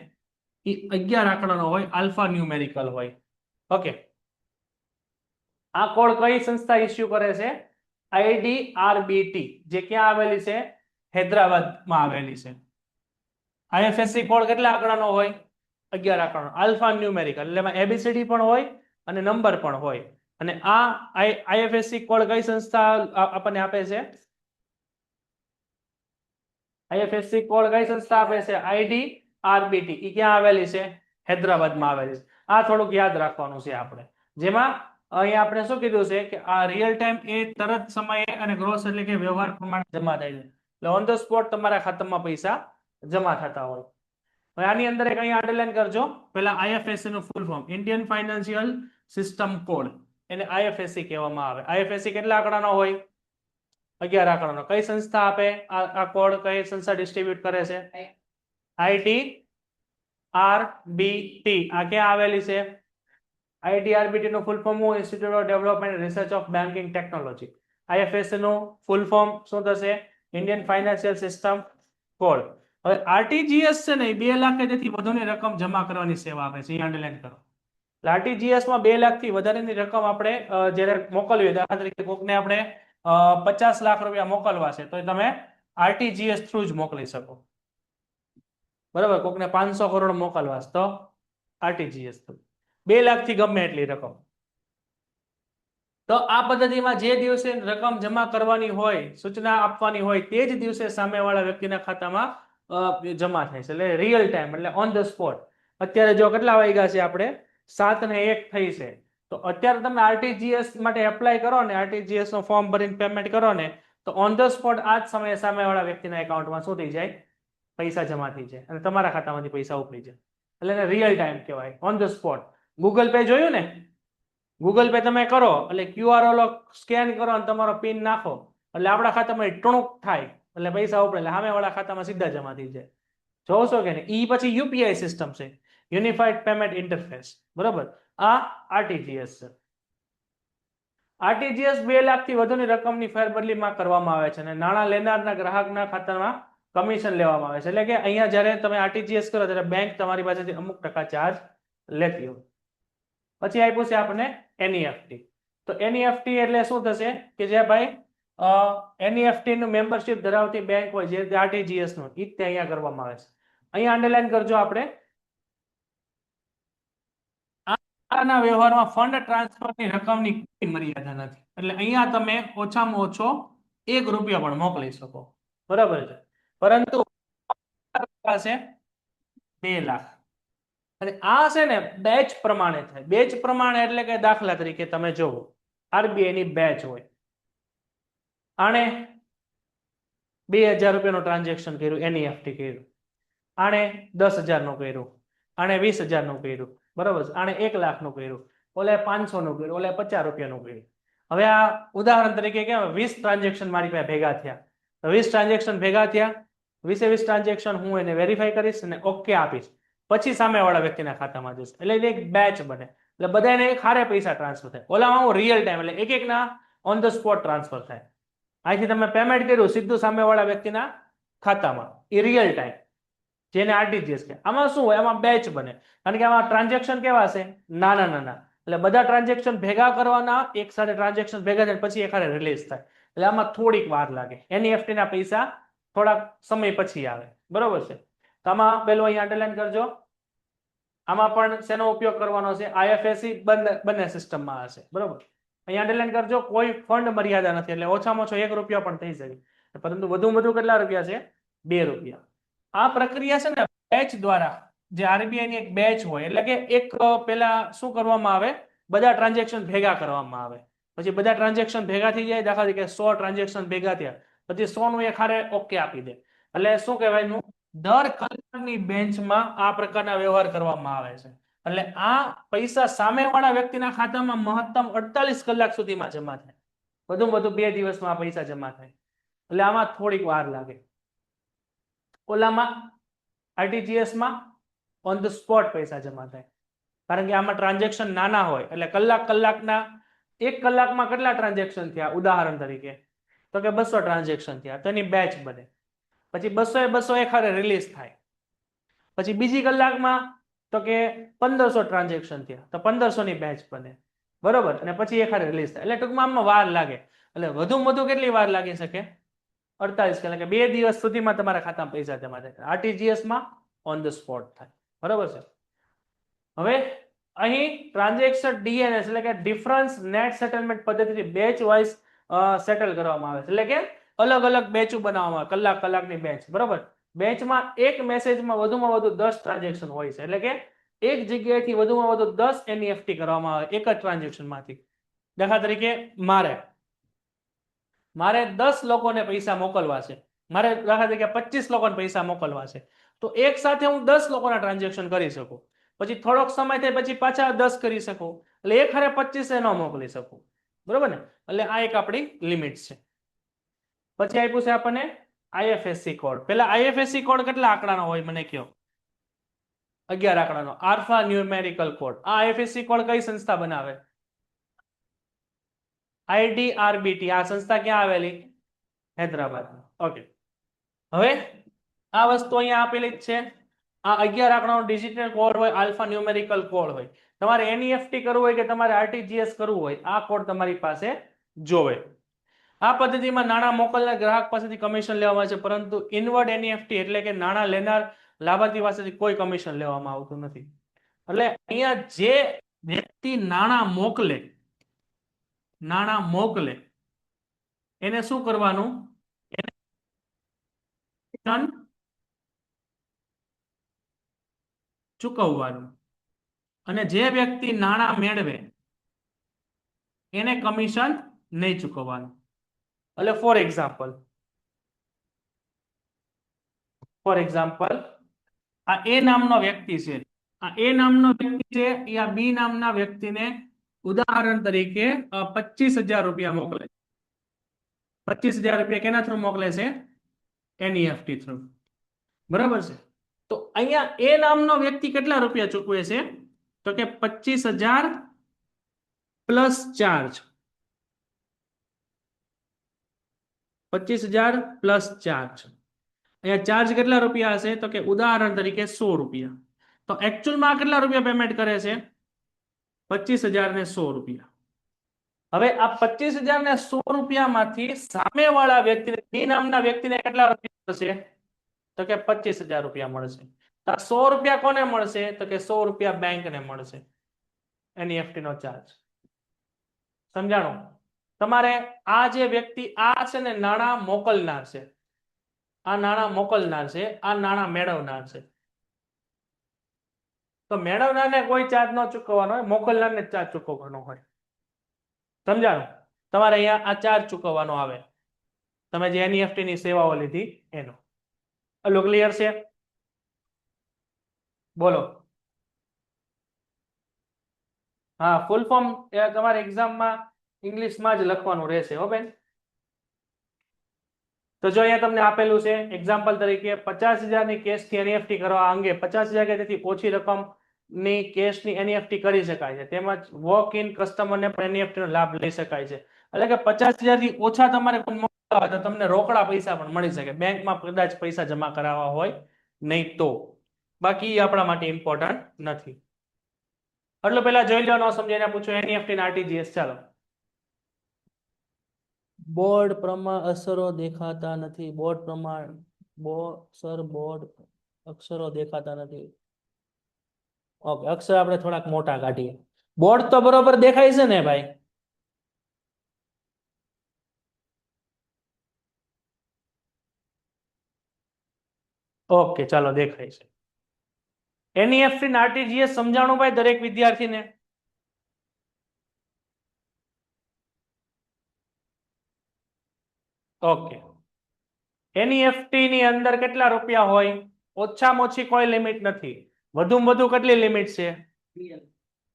એ 11 આંકડાનો હોય, આલ્ફા ન્યુમેરિકલ હોય. ઓકે, આ કોડ કઈ સંસ્થા ઇસ્યુ કરે છે? આઈડીઆરબીટી, જે ક્યાં આવેલી છે? હૈદરાબાદમાં આવેલી છે. આઈએફએસસી કોડ કેટલા આંકડાનો હોય? 11 આંકડાનો, આલ્ફા ન્યુમેરિકલ, એટલે એમાં એબીસીડી પણ હોય અને નંબર પણ હોય. અને આ આઈએફએસસી કોડ કઈ સંસ્થા આપણને આપે છે? આઈએફએસસી કોડ કઈ સંસ્થા આપે છે? આઈડીઆરબીટી. એ ક્યાં આવેલી છે? હૈદરાબાદમાં આવેલી છે. આ થોડુંક યાદ રાખવાનું છે આપણે. જેમાં અહીંયા આપણે શું કીધું છે કે આ રિયલ ટાઈમ એ તરત સમયે અને ગ્રોસ એટલે કે વ્યવહાર પ્રમાણે જમા થાય છે. એટલે ઓન ધ સ્પોટ તમારા ખાતામાં પૈસા જમા થતા હોય. હવે આની અંદર એક અહીંયા અંડરલાઈન કરજો. પહેલા આઈએફએસસી નું full form Indian financial system code, એને આઈએફએસસી કહેવામાં આવે. આઈએફએસસી કેટલા આંકડાનો હોય? 11 આંકડાનો. કઈ સંસ્થા આપે આ કોડ? કઈ સંસ્થા ડિસ્ટ્રીબ્યુટ કરે છે? આઈડીઆરબીટી. આ ક્યાં આવેલી છે? આઈડીઆરબીટી નું full form institute of development research of banking technology. IFSC નું ફૂલ ફોર્મ શું થશે? Indian financial system code. હવે આરટીજીએસ છે ને 2 લાખ કે તેથી વધુની રકમ જમા કરવાની સેવા આપે છે. અંડરલાઈન કરો. આરટીજીએસ માં 2 લાખ થી વધારેની રકમ આપણે જ્યારે મોકલવી, દાખલા તરીકે કોકને આપણે 50 લાખ રૂપિયા મોકલવા છે તો તમે આરટીજીએસ થ્રુ જ મોકલી શકો, બરાબર. કોકને 500 કરોડ મોકલવા છે તો આરટીજીએસ થ્રુ. 2 લાખ થી ગમે એટલી રકમ. તો આ પદ્ધતિમાં જે દિવસે રકમ જમા કરવાની હોય, સૂચના આપવાની હોય, તે જ દિવસે સામેવાળા વ્યક્તિના ખાતામાં જમા થાય છે. એટલે રિયલ ટાઈમ, એટલે ઓન ધ સ્પોટ. અત્યારે જો કેટલા વાગ્યા છે? આપણે 7:01 થઈ છે. તો અત્યારે તમે આરટીજીએસ માટે એપ્લાય કરો ને, આરટીજીએસ નું ફોર્મ ભરીને પેમેન્ટ કરો ને, તો ઓન ધ સ્પોટ આ જ સમયે સામેવાળા વ્યક્તિના એકાઉન્ટમાં શું થઈ જાય? પૈસા જમા થઈ જાય અને તમારા ખાતામાંથી પૈસા ઉપડી જાય. એટલે એને રિયલ ટાઈમ કહેવાય, on the spot. Google pay જોયું ને? ગૂગલ પે તમે કરો એટલે ક્યુઆર ઓલો સ્કેન કરો અને તમારો પિન નાખો એટલે આપણા ખાતામાં ટણુક થાય એટલે પૈસા ઉપડે, એટલે સામેવાળા ખાતામાં સીધા જમા થઈ જાય. જોશો કે નહીં? ઈ પછી યુપીઆઈ સિસ્ટમ છે, યુનિફાઈડ પેમેન્ટ ઇન્ટરફેસ, બરાબર. આ આરટીજીએસ છે. આરટીજીએસ 2 લાખ થી વધુની રકમની ફેરબદલીમાં કરવામાં આવે છે અને નાણાં લેનારના ગ્રાહકના ખાતામાં કમિશન લેવામાં આવે છે. એટલે કે અહીંયા જ્યારે તમે આરટીજીએસ કરો ત્યારે બેંક તમારી પાસેથી અમુક ટકા ચાર્જ લેતી હોય. પછી આપ્યું છે આપણને એનઈએફટી. તો એનઈએફટી એટલે શું થશે કે જે ભાઈ એનઈએફટી નું મેમ્બરશિપ ધરાવતી બેંક હોય, જે આરટીજીએસ નું, ઈ જ અહીંયા કરવામાં આવે છે. અહીંયા અંડરલાઈન કરજો. આપણે આના વ્યવહારમાં ફંડ ટ્રાન્સફરની રકમની કોઈ મર્યાદા નથી. એટલે અહીંયા તમે ઓછામાં ઓછો 1 રૂપિયા પણ મોકલી શકો, બરાબર છે. પરંતુ પાસે 2 લાખ. અને આ છે ને બેચ પ્રમાણે થાય. બેચ પ્રમાણે એટલે કે દાખલા તરીકે તમે જોવો, આરબીઆઈ ની બેચ હોય, આણે 2000 રૂપિયાનું ટ્રાન્ઝેક્શન કર્યું, એનઈએફટી કર્યું. આણે 10,000 નું કર્યું, આણે 20,000 નું કર્યું, બરાબર. આણે 1 લાખ નું કર્યું, ઓલે 500 નું કર્યું, ઓલે 50 રૂપિયાનું કર્યું. હવે આ ઉદાહરણ તરીકે કેમ 20 ટ્રાન્ઝેક્શન મારી પાસે ભેગા થયા, તો 20 ટ્રાન્ઝેક્શન ભેગા થયા, 20 ટ્રાન્ઝેક્શન હું એને વેરીફાઈ કરીશ અને ઓકે આપીશ, પછી સામેવાળા વ્યક્તિના ખાતામાં જશે. એટલે એક બેચ બને. એટલે બધાને એક હારે પૈસા ટ્રાન્સફર થાય. ઓલામાં હું રિયલ ટાઈમ એટલે એક એકના ઓન ધ સ્પોટ ટ્રાન્સફર થાય. અહીંથી તમે પેમેન્ટ કર્યું સીધું સામેવાળા વ્યક્તિના ખાતામાં, એ રિયલ ટાઈમ, જેને આરટીજીએસ કહે. આમાં શું હોય, આમાં બેચ બને, કારણ કે આમાં ટ્રાન્ઝેક્શન કેવા છે, નાના નાના, એટલે બધા ટ્રાન્ઝેક્શન ભેગા કરવાના, એક સાથે ટ્રાન્ઝેક્શન ભેગા થાય પછી એક હારે રિલીઝ થાય, એટલે આમાં થોડીક વાર લાગે. એનઈએફટી ના પૈસા થોડાક સમય પછી આવે, બરોબર છે. તો આમાં પેલું અહીંયા અંડરલાઈન કરજો. આમાં પણ શેનો ઉપયોગ કરવાનો છે, આઈએફએસસી બંને સિસ્ટમમાં હશે, બરોબર. અહીંયા અંડરલાઈન કરજો, કોઈ ફંડ મર્યાદા નથી, એટલે ઓછામાં ઓછો 1 રૂપિયા પણ થઈ શકે, પરંતુ વધુમાં વધુ કેટલા રૂપિયા છે, 2 રૂપિયા. આ પ્રક્રિયા છે ને બેચ દ્વારા, જે આરબીઆઈ ની એક બેચ હોય, એટલે કે એક પેલા શું કરવામાં આવે, બધા ટ્રાન્ઝેક્શન ભેગા કરવામાં આવે, પછી બધા ટ્રાન્ઝેક્શન ભેગા થઈ જાય, દાખલા તરીકે 100 ટ્રાન્ઝેક્શન ભેગા થયા, પછી 100 નું એક હારે ઓકે આપી દે, એટલે શું કહેવાય એનું, દર કલાકની બેન્ચમાં આ પ્રકારના વ્યવહાર કરવામાં આવે છે. એટલે આ પૈસા સામેવાળા વ્યક્તિના ખાતામાં મહત્તમ 48 કલાક સુધીમાં જમા થાય, વધુમાં વધુ 2 દિવસમાં આ પૈસા જમા થાય, એટલે આમાં થોડીક વાર લાગે. ઓલામાં આરટીજીએસ માં ઓન ધ સ્પોટ પૈસા જમા થાય, કારણ કે આમાં ટ્રાન્ઝેક્શન નાના હોય, એટલે કલાકના 1 કલાકમાં કેટલા ટ્રાન્ઝેક્શન થયા, ઉદાહરણ તરીકે તો કે 200 ટ્રાન્ઝેક્શન થયા, તો એની બેચ બને, પછી 200 એ 200 એક હારે રિલીઝ થાય, પછી બીજી કલાકમાં તો કે 1500 ટ્રાન્ઝેક્શન થયા, તો 1500 ની બેચ બને, બરોબર, અને પછી એક હારે રિલીઝ થાય, એટલે ટૂંકમાં આમાં વાર લાગે. એટલે વધુમાં વધુ કેટલી વાર લાગી શકે, 48 કલાક, 2 દિવસ સુધીમાં તમારા ખાતામાં પૈસા જમા થાય. આરટીજીએસ માં ઓન ધ સ્પોટ થાય, બરોબર છે. હવે અહીં ટ્રાન્ઝેક્શન ડીએનએસ એટલે કે ડિફરન્સ નેટ સેટલમેન્ટ પદ્ધતિથી બેચ વાઇઝ સેટલ કરવામાં આવે છે, એટલે કે અલગ અલગ બેચો બનાવવામાં આવે, કલાકની બેચ, બરોબર. બેચમાં એક મેસેજમાં વધુમાં વધુ 10 ટ્રાન્ઝેક્શન હોય છે, એટલે કે એક જગ્યાએથી વધુમાં વધુ 10 એનઈએફટી કરવામાં આવે એક જ ટ્રાન્ઝેક્શનમાંથી. દાખલા તરીકે મારે 10 લોકોને પૈસા મોકલવા છે, મારે દાખલા તરીકે 25 લોકોને પૈસા મોકલવા છે, તો એક સાથે હું 10 લોકોના ટ્રાન્ઝેક્શન કરી શકું, પછી થોડોક સમય થાય પછી પાછા 10 કરી શકું, એટલે એક હારે 25 ન મોકલી શકું, બરોબર ને. એટલે આ એક આપણી લિમિટ છે. પછી આપ્યું છે આપણને આઈએફએસસી કોડ. પેલા આઈએફએસસી કોડ કેટલા આંકડાનો હોય મને કહો, 11 આંકડાનો, આલ્ફા ન્યુમેરિકલ કોડ. આ આઈએફએસસી કોડ કઈ સંસ્થા બનાવે, આઈડીઆરબીટી. આ સંસ્થા ક્યાં આવેલી, હૈદરાબાદમાં. ઓકે, હવે આ વસ્તુ અહીંયા આપેલી જ છે. આ 11 આંકડાનો ડિજિટલ કોડ હોય, આલ્ફા ન્યુમેરિકલ કોડ હોય. તમારે એનઈએફટી કરવું હોય કે તમારે આરટીજીએસ કરવું હોય, આ કોડ તમારી પાસે જોવે. આ પદ્ધતિમાં નાણાં મોકલનાર ગ્રાહક પાસેથી કમિશન લેવામાં આવે છે, પરંતુ ઇનવર્ડ એનઈએફટી એટલે કે નાણાં લેનાર લાભાર્થી પાસેથી કોઈ કમિશન લેવામાં આવતું નથી. એટલે અહીંયા જે વ્યક્તિ નાણાં મોકલે એને શું કરવાનું, ચૂકવવાનું, અને જે વ્યક્તિ નાણાં મેળવે એને કમિશન નહીં ચૂકવવાનું. એટલે ફોર એક્ઝામ્પલ આ એ નામનો વ્યક્તિ છે, એ આ બી નામના વ્યક્તિને ઉદાહરણ તરીકે 25,000 રૂપિયા મોકલે. 25,000 રૂપિયા કેના થ્રુ મોકલે છે, એનઈએફટી થ્રુ, બરાબર છે. તો અહીંયા એ નામનો વ્યક્તિ કેટલા રૂપિયા ચૂકવે છે, તો કે 25,000 પ્લસ ચાર્જ, 25,000 પ્લસ ચાર્જ. અહીંયા ચાર્જ કેટલા રૂપિયા હશે, તો કે ઉદાહરણ તરીકે 100 રૂપિયા. તો એકચ્યુઅલમાં કેટલા રૂપિયા પેમેન્ટ કરે છે, 25,000 ને 100 રૂપિયા. હવે આ 25,000 ને 100 રૂપિયામાંથી સામેવાળા વ્યક્તિને, બી નામના વ્યક્તિને કેટલા રૂપિયા મળશે, તો કે 25,000 રૂપિયા મળશે. તો 100 રૂપિયા કોને મળશે, તો કે 100 રૂપિયા બેંકને મળશે, એનઈએફટી નો ચાર્જ. સમજાણું. તમારે આ જે વ્યક્તિ આ છે ને નાણાં મોકલનાર છે, આ નાણાં મેળવનાર છે. તો મેળવનારને કોઈ ચાર્જ ન ચૂકવવાનો હોય, મોકલનારને ચાર્જ ચૂકવવાનો હોય. સમજાણું. તમારે અહીંયા આ ચાર્જ ચૂકવવાનો આવે, તમે જે એનઈએફટી ની સેવાઓ લીધી એનો. એટલું ક્લિયર છે, બોલો. હા, ફૂલ ફોર્મ તમારે એક્ઝામમાં ઇંગ્લિશમાં જ લખવાનું રહેશે હો બેન. તો જો અહીંયા તમને આપેલું છે એક્ઝામ્પલ તરીકે 50,000 ની કેશથી એનઈએફટી કરવા અંગે 50,000 કે તેથી ઓછી રકમ ની કેશની એનઈએફટી કરી શકાય છે. તેમજ વોક ઇન કસ્ટમરને પણ એનઈએફટી નો લાભ લઈ શકાય છે. એટલે કે 50,000 થી ઓછા તમારે કોઈ મોકલવા હોય તો તમને રોકડા પૈસા પણ મળી શકે. બેંકમાં કદાચ પૈસા જમા કરાવવા હોય નહીં તો, બાકી આપણા માટે ઇમ્પોર્ટન્ટ નથી. એટલે પેલા જોઈ લો, ન સમજાય પૂછો એનઈએફટી અને આરટીજીએસ. ચાલો. બોર્ડ પ્રમાણ અક્ષરો દેખાતા નથી. બોર્ડ પ્રમાણ બોર્ડ અક્ષરો દેખાતા નથી. ઓકે, અક્ષર આપણે થોડાક મોટા કાઢીએ. બોર્ડ તો બરોબર દેખાય છે ને ભાઈ? ઓકે, ચાલો દેખાય છે. એનઈએફટી અને આરટીજીએસ સમજાણું ભાઈ દરેક વિદ્યાર્થીને? ઓકે. એનઈએફટી ની અંદર કેટલા રૂપિયા હોય? ઓછામાં ઓછી કોઈ લિમિટ નથી. વધુમાં વધુ કેટલી લિમિટ છે?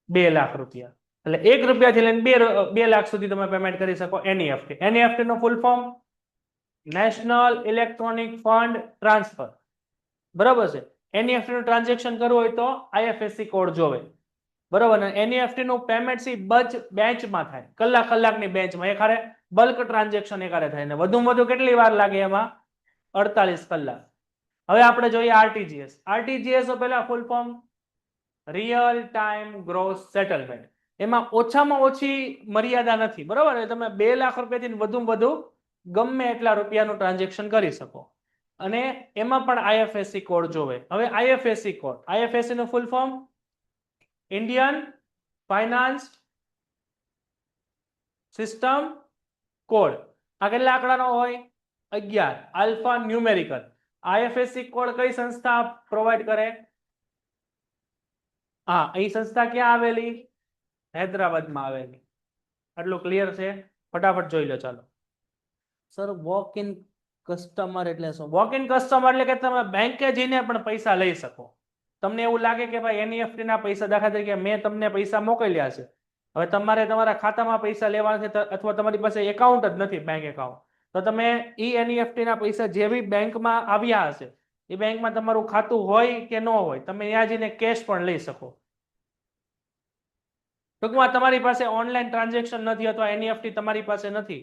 2 લાખ રૂપિયા. એટલે 1 રૂપિયાથી લઈને 2 લાખ સુધી તમે પેમેન્ટ કરી શકો. એનઈએફટી. એનઈએફટી નો full form national electronic fund transfer. બરાબર છે. એનઈએફટી નું ટ્રાન્ઝેક્શન કરવું હોય તો આઈએફએસસી કોડ જોવે. બરાબર ને? એનઈએફટી નું પેમેન્ટ બેંચમાં થાય, કલાકની બેંચમાં. એક હારે બલ્ક ટ્રાન્ઝેક્શન એક હારે થાય ને વધુમાં વધુ કેટલી વાર લાગે એમાં? 48 કલાક. હવે આપણે જોઈએ આરટીજીએસ. આરટીજીએસ પહેલા full form real time gross settlement. એમાં ઓછામાં ઓછી મર્યાદા નથી. બરાબર ને? તમે 2 લાખ રૂપિયાથી વધુમાં વધુ ગમે એટલા રૂપિયાનું ટ્રાન્ઝેક્શન કરી શકો. અને એમાં પણ આઈએફએસસી કોડ જોવે. હવે આઈએફએસસી કોડ, આઈએફએસસી નું full form Indian finance system code. આ કેટલા આંકડાનો હોય? 11. Alpha numerical. આઈએફએસસી કોડ કઈ સંસ્થા પ્રોવાઈડ કરે? હા, એ સંસ્થા ક્યાં આવેલી? હૈદરાબાદમાં આવેલી. આટલું ક્લિયર છે? ફટાફટ જોઈ લો. ચાલો સર, વોક ઇન કસ્ટમર એટલે શું? વોક ઇન કસ્ટમર એટલે કે તમે બેંકે જઈને પણ પૈસા લઈ શકો. તમને એવું લાગે કે ભાઈ એનઈએફટી ના પૈસા, દાખલા તરીકે મેં તમને પૈસા મોકલ્યા છે, હવે તમારે તમારા ખાતામાં પૈસા લેવાના છે, અથવા તમારી પાસે એકાઉન્ટ જ નથી, બેંક એકાઉન્ટ, તો તમે એનઈએફટી ના પૈસા જે બી બેંકમાં આવ્યા હશે એ બેંકમાં તમારું ખાતું હોય કે ન હોય, તમે ત્યાં જઈને કેશ પણ લઈ શકો. ટૂંકમાં તમારી પાસે ઓનલાઈન ટ્રાન્ઝેક્શન નથી, અથવા એનઈએફટી તમારી પાસે નથી,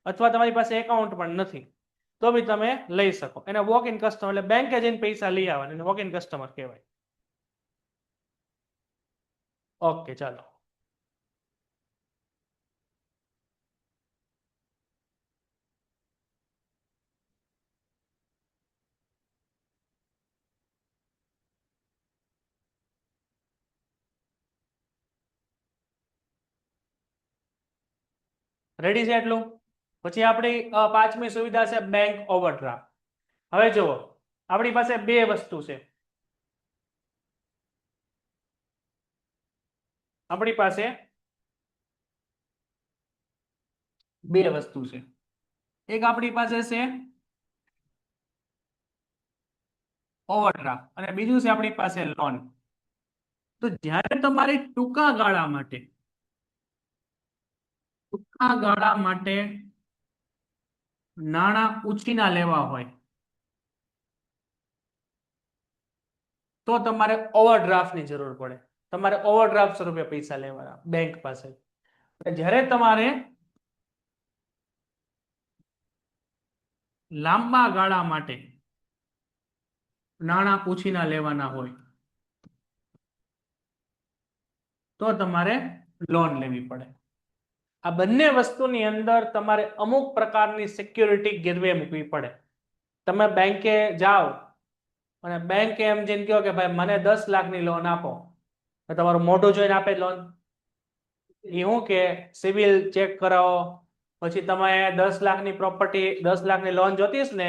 અથવા તમારી પાસે એકાઉન્ટ પણ નથી, તો બી તમે લઈ શકો. એને વોક ઇન કસ્ટમર એટલે બેંકે જઈને પૈસા લઈ આવવાના, એને વોક ઇન કસ્ટમર કહેવાય. ઓકે, ચાલો. રેડી છે એટલું? પછી આપણી પાંચમી સુવિધા છે બેંક ઓવરડ્રાફ્ટ. હવે જુઓ, આપણી પાસે બે વસ્તુ છે. આપણી પાસે બે વસ્તુ છે. એક આપણી પાસે છે ઓવરડ્રાફ્ટ અને બીજું છે આપણી પાસે લોન. તો જ્યારે તમારે ટૂંકા ગાળા માટે નાણાં ઉછીના લેવા હોય તો તમારે ઓવરડ્રાફ્ટની જરૂર પડે. તમારે ઓવરડ્રાફ્ટ સ્વરૂપે પૈસા લેવાના બેંક પાસે. જ્યારે તમારે લાંબા ગાળા માટે નાણાં ઉછીના લેવાના હોય તો તમારે લોન લેવી પડે. આ બંને વસ્તુની અંદર તમારે અમુક પ્રકારની સિક્યોરિટી ગીરવે મૂકવી પડે. તમે બેંકે જાઓ અને બેંકે એમ જેમ કહો કે ભાઈ મને 10 લાખની લોન આપો, તો તમારું મોઢું જોઈને આપે લોન? એ હું કે સિવિલ ચેક કરાવો, પછી તમે 10 લાખની પ્રોપર્ટી, 10 લાખની લોન જોતીશ ને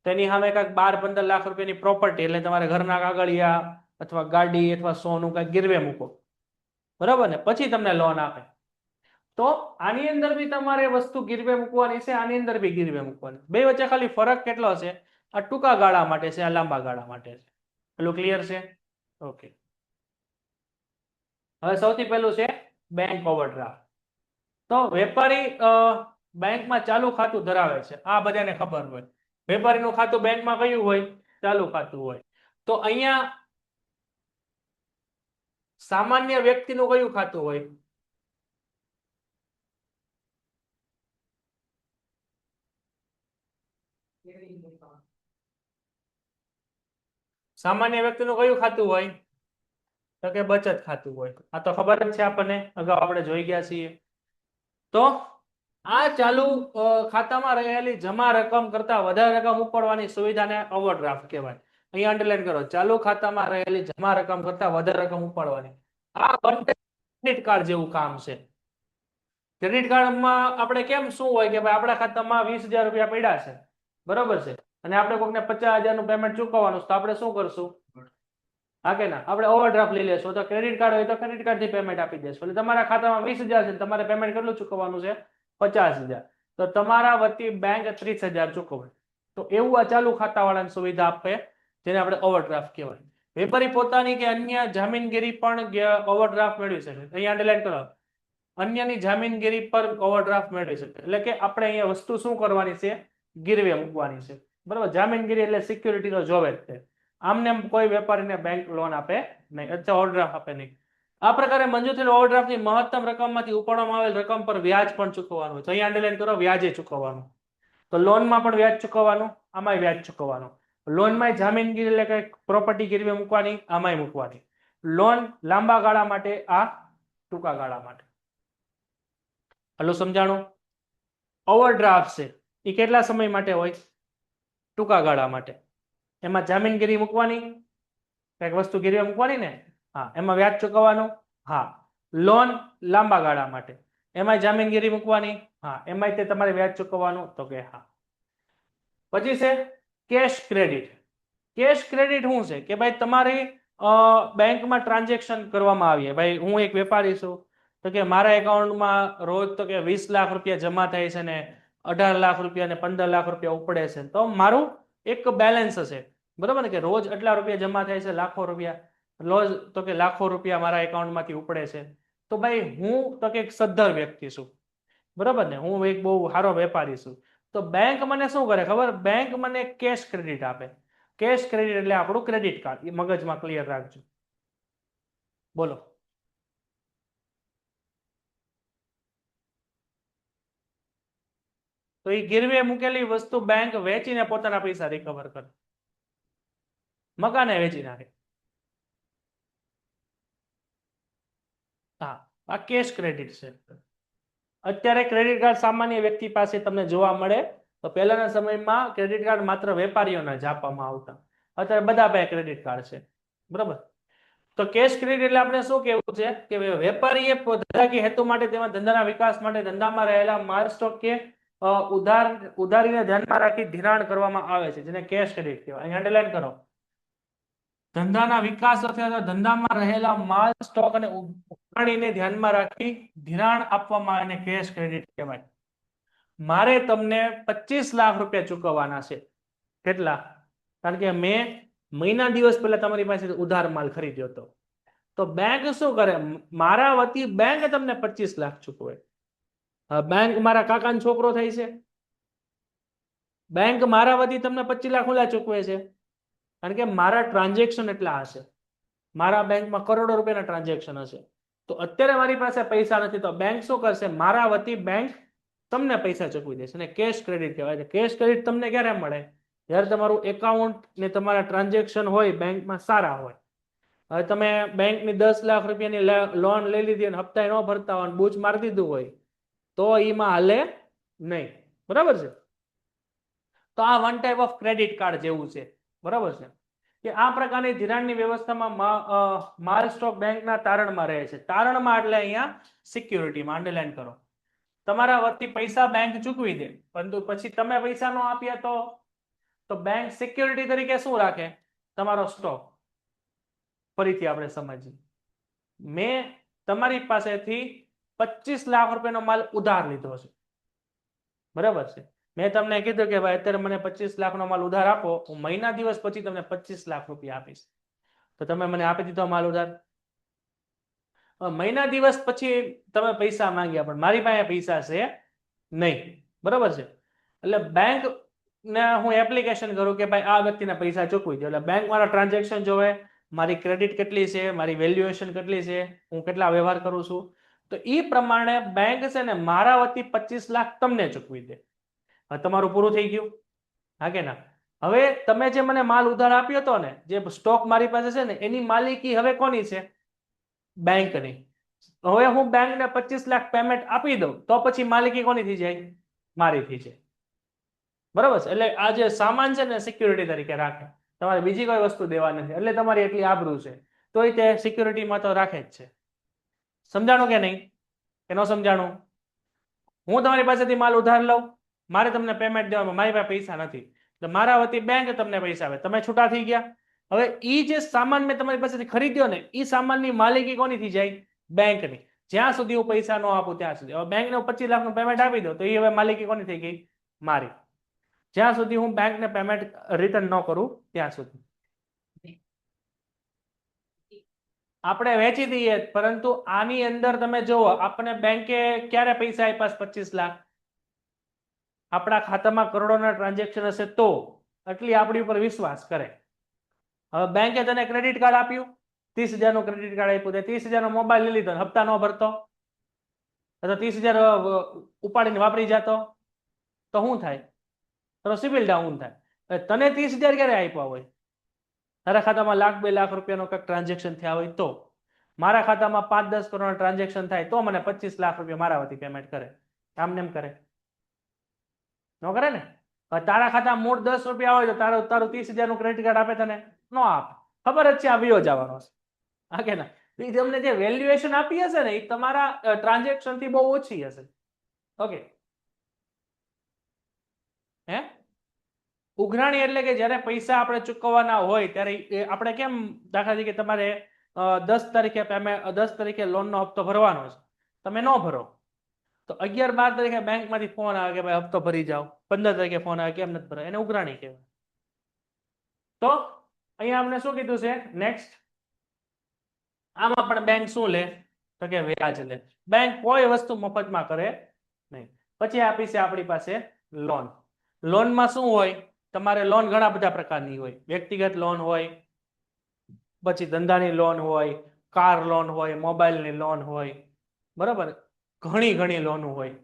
તેની સામે કંઈક 12-15 લાખ રૂપિયાની પ્રોપર્ટી, એટલે તમારે ઘરના કાગળિયા અથવા ગાડી અથવા સોનું કંઈક ગીરવે મૂકો, બરાબર ને? પછી તમને લોન આપે. તો આની અંદર બી તમારે વસ્તુ ગીરવે મૂકવાની છે, આની અંદર બી ગીરવે મૂકવાની. બે વચ્ચે ખાલી ફરક કેટલો છે? આ ટૂંકા ગાળા માટે છે, આ લાંબા ગાળા માટે છે. એટલું ક્લિયર છે? ઓકે. હવે સૌથી પહેલું છે બેંક ઓવરડ્રાફ્ટ. તો વેપારી બેંકમાં ચાલુ ખાતું ધરાવે છે, આ બધાને ખબર હોય. વેપારીનું ખાતું બેંકમાં કયું હોય? ચાલુ ખાતું હોય. તો અહીંયા સામાન્ય વ્યક્તિનું કયું ખાતું હોય? સામાન્ય વ્યક્તિનું કયું ખાતું હોય? તો કે બચત ખાતું હોય. આ તો ખબર જ છે આપણને, અગાઉ આપણે જોઈ ગયા છીએ. તો આ ચાલુ ખાતામાં રહેલી જમા રકમ કરતા વધારે રકમ ઉપાડવાની સુવિધાને ઓવરડ્રાફ્ટ કહેવાય. અહીંયા અંડરલાઈન કરો, ચાલુ ખાતામાં રહેલી જમા રકમ કરતા વધારે રકમ ઉપાડવાની. આ ક્રેડિટ કાર્ડ જેવું કામ છે. ક્રેડિટ કાર્ડમાં આપણે કેમ શું હોય કે ભાઈ આપણા ખાતામાં 20,000 રૂપિયા પડ્યા છે, બરોબર છે, અને આપણે કોઈને 50,000 નું પેમેન્ટ ચૂકવવાનું છે, તો આપણે શું કરશું? હા કે ના, આપણે ઓવરડ્રાફ્ટ લઈ લેશું. તો ક્રેડિટ કાર્ડ હોય તો ક્રેડિટ કાર્ડ થી પેમેન્ટ આપી દેશું. એટલે તમારા ખાતામાં 20,000 છે, તમારે પેમેન્ટ કેટલું ચૂકવવાનું છે? 50,000. તો તમારા વતી બેંક 30,000 ચૂકવે. તો એવું આ ચાલુ ખાતાવાળાને સુવિધા આપે, જેને આપણે ઓવરડ્રાફ્ટ કહેવાય. વેપારી પોતાની કે અન્ય જામીનગીરી પણ ઓવરડ્રાફ્ટ મેળવી શકે. અહીંયા અંડરલાઈન કરો, અન્યની જામીનગીરી પર ઓવરડ્રાફ્ટ મેળવી શકે. એટલે કે આપણે અહીંયા વસ્તુ શું કરવાની છે? ગીરવે મૂકવાની છે, બરાબર. જામીનગીરી એટલે સિક્યુરિટી તો જોવે જ છે. આમને કોઈ વેપારીને બેંક લોન આપે નહીં, અથવા ઓવરડ્રાફ્ટ આપે નહીં. આ પ્રકારે મંજૂર થયેલ ઓવરડ્રાફ્ટની મહત્તમ રકમમાંથી ઉપાડવામાં આવેલ રકમ પર વ્યાજ પણ ચૂકવવાનું હોય. તો અહીંયા અંડરલાઈન કરો, વ્યાજે ચૂકવવાનું. તો લોનમાં પણ વ્યાજ ચૂકવવાનું, આમાંય વ્યાજ ચૂકવવાનું. લોનમાં જામીનગીરી એટલે કે પ્રોપર્ટી ગીરવે મૂકવાની, આમાંય મૂકવાની. લોન લાંબા ગાળા માટે, આ ટૂંકા ગાળા માટે. હલો, સમજાણું? ઓવરડ્રાફ્ટ છે એ કેટલા સમય માટે હોય? ટૂંકા ગાળા માટે. એમાં જામીનગીરી મૂકવાની, કઈક વસ્તુ ગીરવે મૂકવાની ને, હા, એમાં વ્યાજ ચૂકવવાનું, હા. લોન લાંબા ગાળા માટે, એમાં જામીનગીરી મૂકવાની, હા, એમાં તે તમારે વ્યાજ ચૂકવવાનું, તો કે હા. પછી છે કેશ ક્રેડિટ. કેશ ક્રેડિટ શું છે કે ભાઈ તમારી બેંકમાં ટ્રાન્ઝેક્શન કરવામાં આવીએ. ભાઈ હું એક વેપારી છું, તો કે મારા એકાઉન્ટમાં રોજ તો કે 20 લાખ રૂપિયા જમા થાય છે ને 18 લાખ રૂપિયા ને 15 લાખ રૂપિયા ઉપડે છે, તો મારું એક બેલેન્સ હશે, બરાબર ને, કે રોજ આટલા રૂપિયા જમા થાય છે, લાખો રૂપિયા રોજ, તો કે લાખો રૂપિયા મારા એકાઉન્ટમાંથી ઉપડે છે. તો ભાઈ હું તો કે એક સદ્ધર વ્યક્તિ છું, બરાબર ને, હું એક બહુ સારો વેપારી છું. તો બેંક મને શું કરે ખબર? બેંક મને કેશ ક્રેડિટ આપે. કેશ ક્રેડિટ એટલે આપણું ક્રેડિટ કાર્ડ. એ મગજમાં ક્લિયર રાખજો. બોલો. તો એ ગીરવે મૂકેલી વસ્તુ બેંક વેચીને પોતાના પૈસા રિકવર કરે. મકાને વેચી નાખે. હા, આ કેશ ક્રેડિટ છે. અત્યારે ક્રેડિટ કાર્ડ સામાન્ય વ્યક્તિ પાસે તમને જોવા મળે. તો પહેલાના સમયમાં ક્રેડિટ કાર્ડ માત્ર વેપારીઓને જ આપવામાં આવતા. અત્યારે બધા પાસે ક્રેડિટ કાર્ડ છે, બરાબર. તો કેશ ક્રેડિટ એટલે આપણે શું કહેવું છે કે વેપારીએ ધંધાકીય હેતુ માટે, તેમાં ધંધાના વિકાસ માટે ધંધામાં રહેલા માલ સ્ટોક કે ઉધારીને ધ્યાનમાં રાખી ધિરાણ કરવામાં આવે છે, જેને કેશ ક્રેડિટ કહેવાય. અહીં અંડરલાઈન કરો. ધંધાના વિકાસ અથવા ધંધામાં રહેલા માલ સ્ટોક અને ઉધારીને ધ્યાનમાં રાખી ધિરાણ આપવામાં આવે કેશ ક્રેડિટ કહેવાય. મારે તમને 25 લાખ રૂપિયા ચૂકવવાના છે. કેટલા? કારણ કે મેં મહિના દિવસ પહેલા તમારી પાસે ઉધાર માલ ખરીદ્યો હતો. તો બેંક શું કરે? મારા વતી બેંક તમને 25 લાખ ચૂકવે. બેંક મારા કાકાનો છોકરો થાય છે, બેંક મારા વતી તમને 25 લાખ ઓલા ચૂકવે છે, કારણ કે મારા ટ્રાન્ઝેક્શન એટલા હશે. મારા બેંકમાં કરોડો રૂપિયાના ટ્રાન્ઝેક્શન હશે. તો અત્યારે મારી પાસે પૈસા નથી, તો બેંક શું કરશે? મારા વતી બેંક તમને પૈસા ચૂકવી દેશે, અને કેશ ક્રેડિટ કહેવાય છે. કેશ ક્રેડિટ તમને ક્યારે મળે? જ્યારે તમારું એકાઉન્ટ ને તમારા ટ્રાન્ઝેક્શન હોય બેંકમાં સારા હોય. હવે તમે બેંકની 10 લાખ રૂપિયાની લોન લઈ લીધી અને હપ્તા ન ભરતા હોય, બૂચ મારી દીધું હોય, તો એમાં હાલે નહીં, બરાબર છે. તો આ one type of credit card જેવું છે, બરાબર છે, કે આ પ્રકારની ધિરાણની વ્યવસ્થામાં માલ સ્ટોક બેંકના તારણમાં રહે છે. તારણમાં એટલે અહીંયા સિક્યુરિટીમાં. અંડરલાઈન કરો. તમારા વતી પૈસા બેંક ચૂકવી દે, પરંતુ પછી તમે પૈસા ન આપ્યા તો બેંક સિક્યુરિટી તરીકે શું રાખે? તમારો સ્ટોક. ફરીથી આપણે સમજીએ. મેં તમારી પાસેથી 25 લાખ રૂપિયાનો માલ ઉધાર લીધો છે, બરાબર છે. મેં તમને કીધું કે ભાઈ અત્યારે મને 25 લાખનો માલ ઉધાર આપો, હું મહિના દિવસ પછી તમને 25 લાખ રૂપિયા આપીશ. તો તમે મને આપી દીધો માલ ઉધાર. મહિના દિવસ પછી તમે પૈસા માંગ્યા, પણ મારી પાસે પૈસા છે નહીં, બરાબર છે. એટલે બેંક ને હું એપ્લિકેશન કરું કે ભાઈ આ વ્યક્તિના પૈસા ચૂકવી દો. એટલે બેંક મારા ટ્રાન્ઝેક્શન જોવે, મારી ક્રેડિટ કેટલી છે, મારી વેલ્યુએશન કેટલી છે, હું કેટલા વ્યવહાર કરું છું, તો એ પ્રમાણે બેંક છે ને મારા વતી 25 લાખ તમને ચૂકવી દે. હવે તમારું પૂરું થઈ ગયું, હા કે ના? હવે તમે જે મને માલ ઉધાર આપ્યો હતો ને, જે સ્ટોક મારી પાસે છે ને, એની માલિકી હવે કોની છે? બેંકની. હવે હું બેંકને 25 લાખ પેમેન્ટ આપી દઉં તો પછી માલિકી કોની થઈ જાય? મારી થઈ જાય. બરાબર છે? એટલે આ જે સામાન છે ને સિક્યુરિટી તરીકે રાખે, તમારે બીજી કોઈ વસ્તુ દેવા નથી, એટલે તમારી એટલી આબરૂ છે, તોય તે સિક્યુરિટીમાં તો રાખે જ છે. સમજાણું કે નહીં? કે ન સમજાણું? હું તમારી પાસેથી માલ ઉધાર લઉં, મારે તમને પેમેન્ટ દેવામાં મારી પાસે પૈસા નથી, તો મારા વતી બેંક તમને પૈસા આપે, તમે છૂટા થઈ ગયા. હવે ઈ જે સામાન મેં તમારી પાસેથી ખરીદ્યો ને, ઈ સામાનની માલિકી કોની થઈ જાય? બેંકની. જ્યાં સુધી હું પૈસા ન આપું ત્યાં સુધી. હવે બેંકને 25 લાખનું પેમેન્ટ આપી દો તો એ હવે માલિકી કોની થઈ ગઈ? મારી. જ્યાં સુધી હું બેંકને પેમેન્ટ રિટર્ન ન કરું ત્યાં સુધી. આપણે વેચી દઈએ, પરંતુ આની અંદર તમે જુઓ, આપણે બેંકે ક્યારે પૈસા આપ્યા? 25 લાખ. આપણા ખાતામાં કરોડોના ટ્રાન્ઝેક્શન હશે તો એટલી આપણી ઉપર વિશ્વાસ કરે. હવે બેંકે તને ક્રેડિટ કાર્ડ આપ્યું, 30,000 નું ક્રેડિટ કાર્ડ આપ્યું, 30,000 નો મોબાઈલ લઈ લીધો, હપ્તા ન ભરતો, તો 30,000 ઉપાડીને વાપરી જતો, તો શું થાય? તો સિબિલ ડાઉન થાય. તને 30,000 ક્યારે આપ્યા હોય? તારા ખાતામાં લાખ 2 લાખ રૂપિયાનો કંઈક ટ્રાન્ઝેક્શન થયા હોય તો. મારા ખાતામાં 5-10 કરોડ ટ્રાન્ઝેક્શન થાય તો મને 25 લાખ રૂપિયા મારા વતી પેમેન્ટ કરે. આમને એમ કરે? ન કરે ને. તારા ખાતામાં મૂળ 10 રૂપિયા હોય તો તારું 30,000 નું ક્રેડિટ કાર્ડ આપે તને? ન આપે. ખબર જ છે આ વિયો જવાનો છે, હા કે ના? તમને જે વેલ્યુએશન આપી હશે ને, એ તમારા ટ્રાન્ઝેક્શન થી બહુ ઓછી હશે. ઓકે? હે? ઉઘરાણી એટલે કે જ્યારે પૈસા આપણે ચૂકવવાના હોય ત્યારે આપણે કેમ, દાખલા તરીકે તમારે 10 તારીખે પેમેન્ટ, 10 તારીખે લોનનો હપ્તો ભરવાનો છે, તમે ન ભરો તો 11-12 તારીખે બેંકમાંથી ફોન આવે કે ભાઈ હપ્તો ભરી જાઓ. 15 તારીખે ફોન આવે કેમ નથી ભરાય, એને ઉઘરાણી કહેવાય. તો અહીંયા આપણે શું કીધું છે? નેક્સ્ટ, આમાં પણ બેંક શું લે? તો કે વ્યાજ લે. બેંક કોઈ વસ્તુ મફતમાં કરે નહીં. પછી આપી છે આપણી પાસે લોન. લોનમાં શું હોય? તમારે લોન ઘણા બધા પ્રકારની હોય. વ્યક્તિગત લોન હોય, પછી ધંધાની લોન હોય, કાર લોન હોય, મોબાઈલની લોન હોય, બરાબર? ઘણી લોન હોય.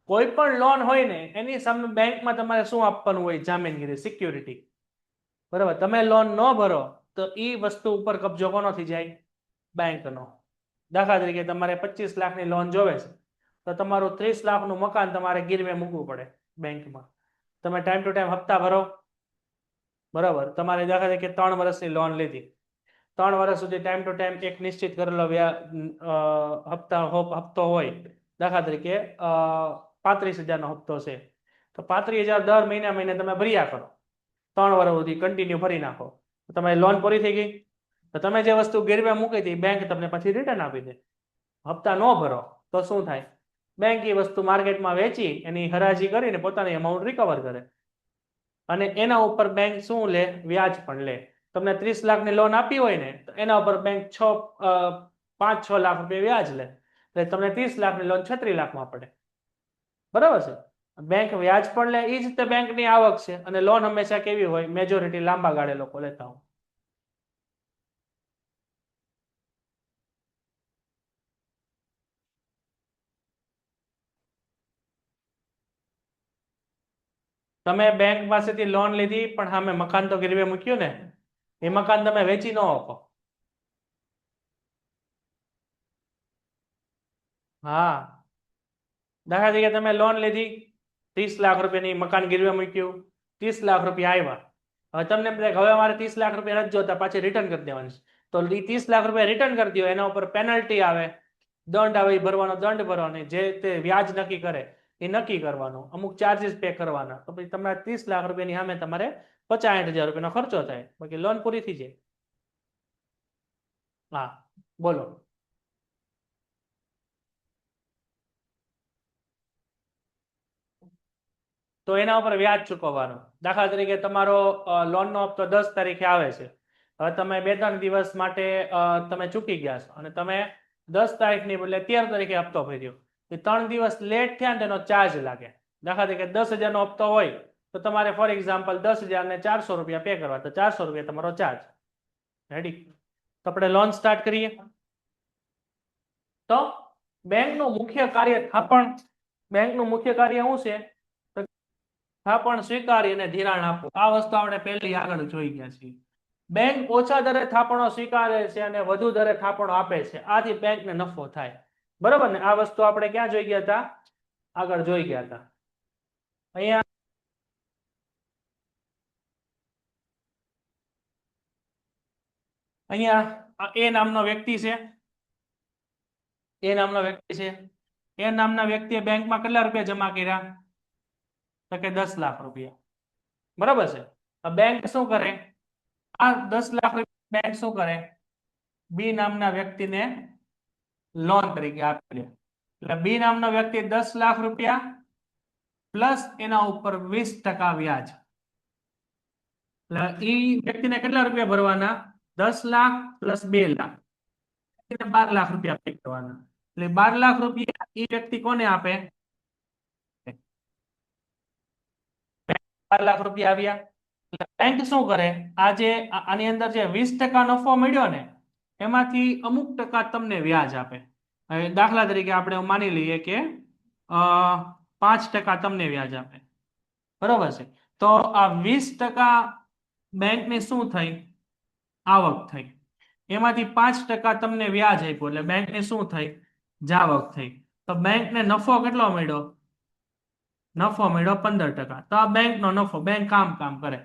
કોઈ પણ લોન હોય ને એની સામે બેંકમાં તમારે શું આપવાનું હોય? જામીનગીરી, સિક્યુરિટી. બરાબર? તમે લોન ન ભરો તો એ વસ્તુ ઉપર કબજો કોનો થઈ જાય? બેંકનો. દાખલા તરીકે તમારે 25 લાખની લોન જોવે છે, તો તમારું 30 લાખનું મકાન તમારે ગીરવે મૂકવું પડે બેંકમાં. તમે ટાઈમ ટુ ટાઈમ હપ્તા ભરો, બરાબર? તમારે દાખલા તરીકે 3 વર્ષની લોન લીધી, 3 વર્ષ સુધી ટાઈમ ટુ ટાઈમ એક નિશ્ચિત કરેલો હપ્તો હોય. દાખલા તરીકે 35,000 નો હપ્તો છે, તો 35,000 દર મહિને તમે ભર્યા કરો, 3 વર્ષ સુધી કન્ટિન્યુ ભરી નાખો, તો તમારી લોન પૂરી થઈ ગઈ. તો તમે જે વસ્તુ ગીરવે મૂકી હતી બેંક તમને પછી રિટર્ન આપી દે. હપ્તા ન ભરો તો શું થાય? બેંક એ વસ્તુ માર્કેટમાં વેચી એની હરાજી કરીને પોતાની અમાઉન્ટ રિકવર કરે, અને એના ઉપર બેંક શું લે? વ્યાજ પણ લે. તમને 30 લાખની લોન આપી હોય ને, તો એના ઉપર બેંક 5-6 લાખ રૂપિયા વ્યાજ લે, એટલે તમને 30 લાખની લોન 36 લાખમાં પડે. બરાબર છે? બેંક વ્યાજ પણ લે, એ જ તે બેંકની આવક છે. અને લોન હંમેશા કેવી હોય? મેજોરિટી લાંબા ગાળે લોકો લેતા હોય. તમે બેંક પાસેથી લોન લીધી, પણ સામે મકાન તો ગીરવે મૂક્યું ને, એ મકાન તમે વેચી ન શકો. હા, દાખલા તરીકે તમે લોન લીધી, 30 લાખ રૂપિયાની, મકાન ગીરવે મૂક્યું, 30 લાખ રૂપિયા આવ્યા. હવે તમને એમ થાય કે હવે મારે 30 લાખ રૂપિયા નથી જોતા, પાછી રિટર્ન કરી દેવાની છે. તો એ 30 લાખ રૂપિયા રિટર્ન કરી દો, એના ઉપર પેનલ્ટી આવે, દંડ આવે, એ ભરવાનો, દંડ ભરવાનો, જે તે વ્યાજ નક્કી કરે એ નક્કી કરવાનો, અમુક ચાર્જીસ પે કરવાના. તો પછી તમારે 30 લાખ રૂપિયાની સામે તમારે 50-60 હજાર રૂપિયાનો ખર્ચો થાય, બાકી લોન પૂરી થઈ જાય. હા, બોલો. તો એના ઉપર વ્યાજ ચૂકવવાનું. દાખલા તરીકે તમારો લોનનો હપ્તો 10 તારીખે આવે છે. હવે તમે 2-3 દિવસ માટે તમે ચૂકી ગયા છો, અને તમે 10 તારીખની બદલે 13 તારીખે હપ્તો ભર્યો, તો 3 દિવસ લેટ થયા ને તેનો ચાર્જ લાગે. દાખલા તરીકે 10,000 નો હપ્તો હોય તો તમારે ફોર એક્ઝામ્પલ 10,000 ને 400 રૂપિયા પે કરવા, તો 400 રૂપિયા તમારો ચાર્જ. રેડી? તો આપણે લોન સ્ટાર્ટ કરીએ. તો બેંકનું મુખ્ય કાર્ય બેંકનું મુખ્ય કાર્ય શું છે? તો થાપણ સ્વીકારી અને ધિરાણ આપવું. આ વસ્તુ આપણે પહેલી આગળ જોઈ ગયા છીએ. બેંક ઓછા દરે થાપણો સ્વીકારે છે અને વધુ દરે થાપણો આપે છે. આથી બેંકને નફો થાય. બરોબર ને? આ વસ્તુ આપણે ક્યાં જોઈ ગયા હતા? આગળ જોઈ ગયા હતા. અહીંયા એ નામનો વ્યક્તિ છે. એ નામનો વ્યક્તિ છે. એ નામના વ્યક્તિએ બેંકમાં કેટલા રૂપિયા જમા કર્યા? તો કે 10 લાખ રૂપિયા. બરાબર છે? બેંક શું કરે? આ 10 લાખ રૂપિયા બેંક શું કરે? બી નામના વ્યક્તિને લોન તરીકે આપી દે. એટલે બી નામનો વ્યક્તિ 10 લાખ રૂપિયા પ્લસ એના ઉપર 20% વ્યાજ. એટલે એ વ્યક્તિને કેટલા રૂપિયા ભરવાના? 10 લાખ પ્લસ 2 લાખ, 12 લાખ રૂપિયા પે કરવાના. એટલે 12 લાખ રૂપિયા એ વ્યક્તિ કોને આપે? 12 લાખ રૂપિયા આવ્યા. બેંક શું કરે? આજે આની અંદર જે 20% નફો મળ્યો ને એમાંથી અમુક ટકા તમને વ્યાજ આપે. હવે દાખલા તરીકે આપણે માની લઈએ કે 5% તમને વ્યાજ આપે. બરોબર છે? તો આ 20% બેંકને શું થઈ? આવક થઈ. એમાંથી 5% તમને વ્યાજ આપ્યું એટલે બેંકને શું થઈ? જાવક થઈ. તો બેંકને નફો કેટલો મળ્યો? નફો મળ્યો 15%. તો આ બેંકનો નફો. બેંક કામ કરે.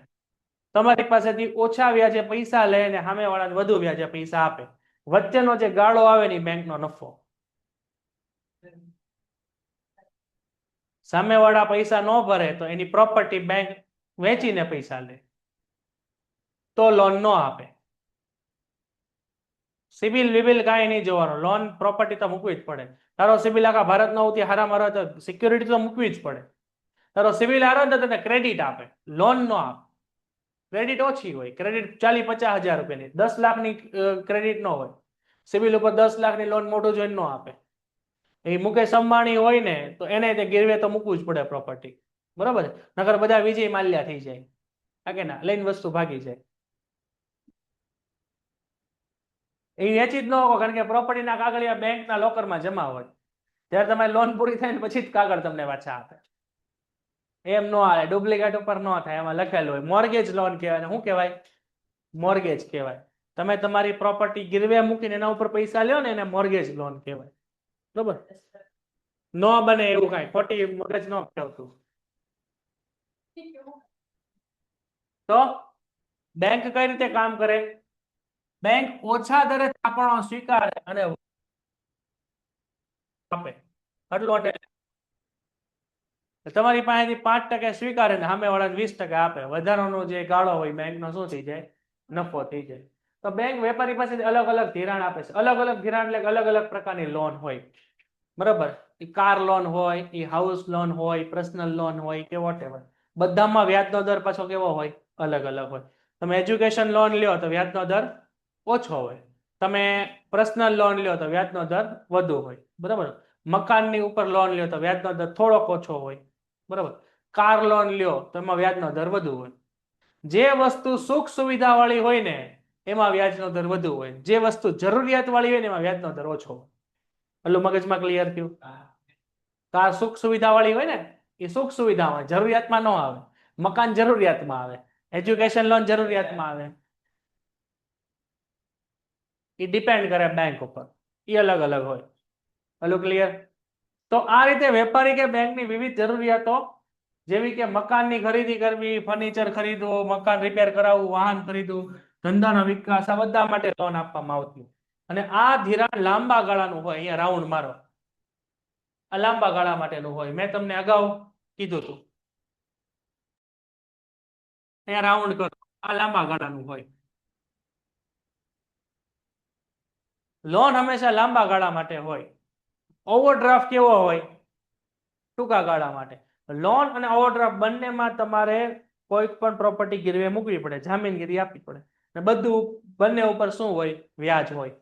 તમારી પાસેથી ઓછા વ્યાજે પૈસા લે અને સામેવાળાને વધુ વ્યાજે પૈસા આપે. વચ્ચેનો જે ગાળો આવે ને બેંકનો નફો. સામેવાળા પૈસા ન ભરે તો એની પ્રોપર્ટી બેંક વેચીને પૈસા લે તો લોન ન આપે. સિવિલ વિબિલ કાંઈ નહીં જોવાનું. લોન પ્રોપર્ટી તો મૂકવી જ પડે. તારો સિવિલ આખા ભારતનો હોતી હારા મારો તો સિક્યોરિટી તો મૂકવી જ પડે. તારો સિવિલ હારો ને તો તને ક્રેડિટ આપે, લોન નો આપે. ક્રેડિટ ઓછી હોય. ક્રેડિટ 40-50 હજાર રૂપિયાની, 10 લાખની ક્રેડિટ ન હોય. સિવિલ ઉપર 10 લાખની લોન મોટું જોઈને ન આપે. એ મુકેશ અંબાણી હોય ને તો એને તે ગીરવે તો મૂકવું જ પડે પ્રોપર્ટી. બરોબર? નકર બધા વિજય માલ્યા થઈ જાય. હા કે ના? લઈને વસ્તુ ભાગી જાય. એ વેચી જ ન હોય કારણ કે પ્રોપર્ટીના કાગળિયા બેંકના લોકરમાં જમા હોય. ત્યારે તમારી લોન પૂરી થાય ને પછી જ કાગળ તમને પાછા આપે. એમ નો હાલે. ડુપ્લિકેટ ઉપર ન થાય. એમાં લખેલું હોય મોર્ગેજ લોન કહેવાય. શું કહેવાય? મોર્ગેજ કહેવાય. તમે તમારી પ્રોપર્ટી ગીરવે મૂકીને એના ઉપર પૈસા લ્યો ને એને મોર્ગેજ લોન કહેવાય. બરોબર? નો બને એવું કાંઈ ખોટી મગજ ન ફેરવતું. તો બેંક કઈ રીતે કામ કરે? બેંક ઓછા દરે થાપણો સ્વીકારે અને આપે. એટલો તમારી પાસેથી 5% સ્વીકારે ને સામેવાળાને 20% આપે. વધારાનો જે ગાળો હોય બેંકનો શું થઈ જાય? નફો થઈ જાય. તો બેંક વેપારી પાસેથી અલગ અલગ ધિરાણ આપે છે. અલગ અલગ ધિરાણ એટલે અલગ અલગ પ્રકારની લોન હોય. બરાબર? એ કાર લોન હોય, એ હાઉસ લોન હોય, પર્સનલ લોન હોય કે વોટેવર. બધામાં વ્યાજનો દર પાછો કેવો હોય? અલગ અલગ હોય. તમે એજ્યુકેશન લોન લ્યો તો વ્યાજનો દર ઓછો હોય. તમે પર્સનલ લોન લ્યો તો વ્યાજનો દર વધુ હોય. બરાબર? મકાનની ઉપર લોન લ્યો તો વ્યાજનો દર થોડોક ઓછો હોય. બરાબર? કાર લોન લ્યો તો એમાં વ્યાજનો દર વધુ હોય. જે વસ્તુ સુખ સુવિધા વાળી હોય ને એમાં વ્યાજનો દર વધુ હોય. જે વસ્તુ જરૂરિયાત વાળી હોય ને એમાં વ્યાજનો દર ઓછો હોય. એટલું મગજમાં ક્લિયર થયું? કાર સુખ સુવિધા વાળી હોય ને એ સુખ સુવિધામાં, જરૂરિયાતમાં ન આવે. મકાન જરૂરિયાતમાં આવે. એજ્યુકેશન લોન જરૂરિયાતમાં આવે. એ ડિપેન્ડ કરે બેંક ઉપર. એ અલગ અલગ હોય. Hello clear? તો આ રીતે વેપારી કે બેંકની વિવિધ જરૂરિયાતો જેવી કે મકાનની ખરીદી કરવી, ફર્નિચર ખરીદવું, મકાન રિપેર કરાવવું, વાહન ખરીદવું, ધંધાનો વિકાસ, આ બધા માટે લોન આપવામાં આવતી. અને આ ધિરાણ લાંબા ગાળાનું હોય. અહીંયા રાઉન્ડ મારો. આ લાંબા ગાળા માટેનું હોય. મેં તમને અગાઉ કીધું હતું. અહીંયા રાઉન્ડ કરો. આ લાંબા ગાળાનું હોય. લોન હંમેશા લાંબા ગાળા માટે હોય. ઓવરડ્રાફ્ટ કેવો હોય? ટૂંકા ગાળા માટે. લોન અને ઓવરડ્રાફ્ટ બંનેમાં તમારે કોઈ પણ પ્રોપર્ટી ગીરવે મૂકવી પડે, જામીનગીરી આપવી પડે. અને બધું બંને ઉપર શું હોય? વ્યાજ હોય.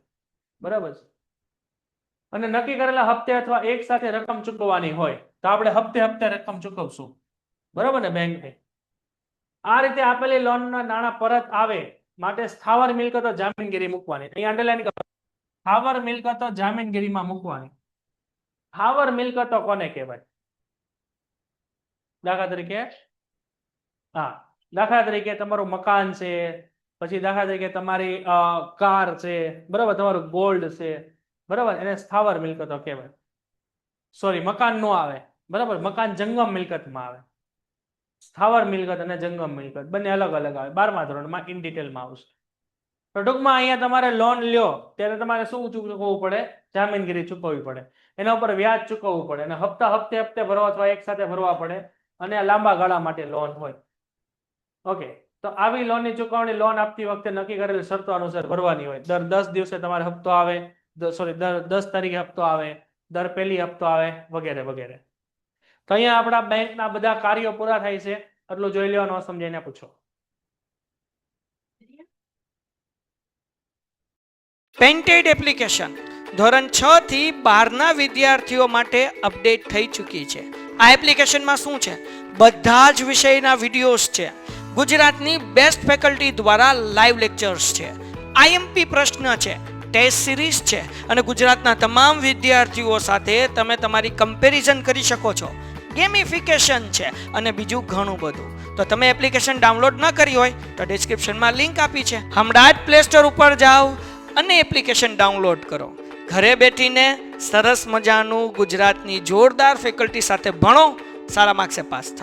બરાબર છે? અને નક્કી કરેલા હપ્તે અથવા એક સાથે રકમ ચૂકવવાની હોય તો આપણે હપ્તે હપ્તે રકમ ચૂકવશું. બરાબર ને? બેંકને આ રીતે આપેલી લોનના નાણાં પરત આવે માટે સ્થાવર મિલકતો જામીનગીરી મૂકવાની. અહીંયા અંડરલાઈન કરો. સ્થાવર મિલકતો જામીનગીરીમાં મૂકવાની. સ્થાવર મિલકતો કોને કહેવાય? દાખલા તરીકે દાખલા તરીકે તમારું મકાન છે, પછી દાખલા તરીકે તમારી કાર છે, બરાબર, તમારું ગોલ્ડ છે, બરાબર, એને સ્થાવર મિલકતો કહેવાય. સોરી, મકાન નો આવે, બરાબર, મકાન જંગમ મિલકતમાં આવે. સ્થાવર મિલકત અને જંગમ મિલકત બંને અલગ અલગ આવે. 12મા ધોરણમાં ઇન ડિટેલમાં આવશે. તો ટૂંકમાં અહીંયા તમારે લોન લ્યો ત્યારે તમારે શું ચૂકવવું પડે? જામીનગીરી ચૂકવવી પડે, એના ઉપર વ્યાજ ચૂકવવું પડે, અને હપ્તે હપ્તે ભરવા અથવા એક સાથે ભરવા પડે, અને આ લાંબા ગાળા માટે લોન હોય. ઓકે, તો આવી લોનની ચૂકવણી લોન આપતી વખતે નક્કી કરેલી શરતો અનુસાર ભરવાની હોય. દર 10 દિવસે તમારે હપ્તો આવે, દર 10 તારીખે હપ્તો આવે, દર પહેલી હપ્તો આવે, વગેરે વગેરે. તો અહીંયા આપણા બેંકના બધા કાર્યો પૂરા થાય છે. એટલું જોઈ લેવાનું, સમજાઈને પૂછો. પેન્ટેડ એપ્લિકેશન ધોરણ 6 થી 12ના વિદ્યાર્થીઓ માટે અપડેટ થઈ ચૂકી છે. આ એપ્લિકેશનમાં શું છે? બધા જ વિષયના વિડીયોઝ છે. ગુજરાતની બેસ્ટ ફેકલ્ટી દ્વારા લાઈવ લેક્ચર્સ છે, આઈએમપી પ્રશ્ન છે, ટેસ્ટ સિરીઝ છે, અને ગુજરાતના તમામ વિદ્યાર્થીઓ સાથે તમે તમારી કમ્પેરિઝન કરી શકો છો. ગેમિફિકેશન છે અને બીજું ઘણું બધું. તો તમે એપ્લિકેશન ડાઉનલોડ ન કરી હોય તો ડિસ્ક્રિપ્શનમાં લિંક આપી છે. હમણાં જ પ્લે સ્ટોર ઉપર જાઓ અને એપ્લિકેશન ડાઉનલોડ કરો. ઘરે બેઠીને સરસ મજાનું ગુજરાતની જોરદાર ફેકલ્ટી સાથે ભણો, સારા માર્ક્સે પાસ થાઓ.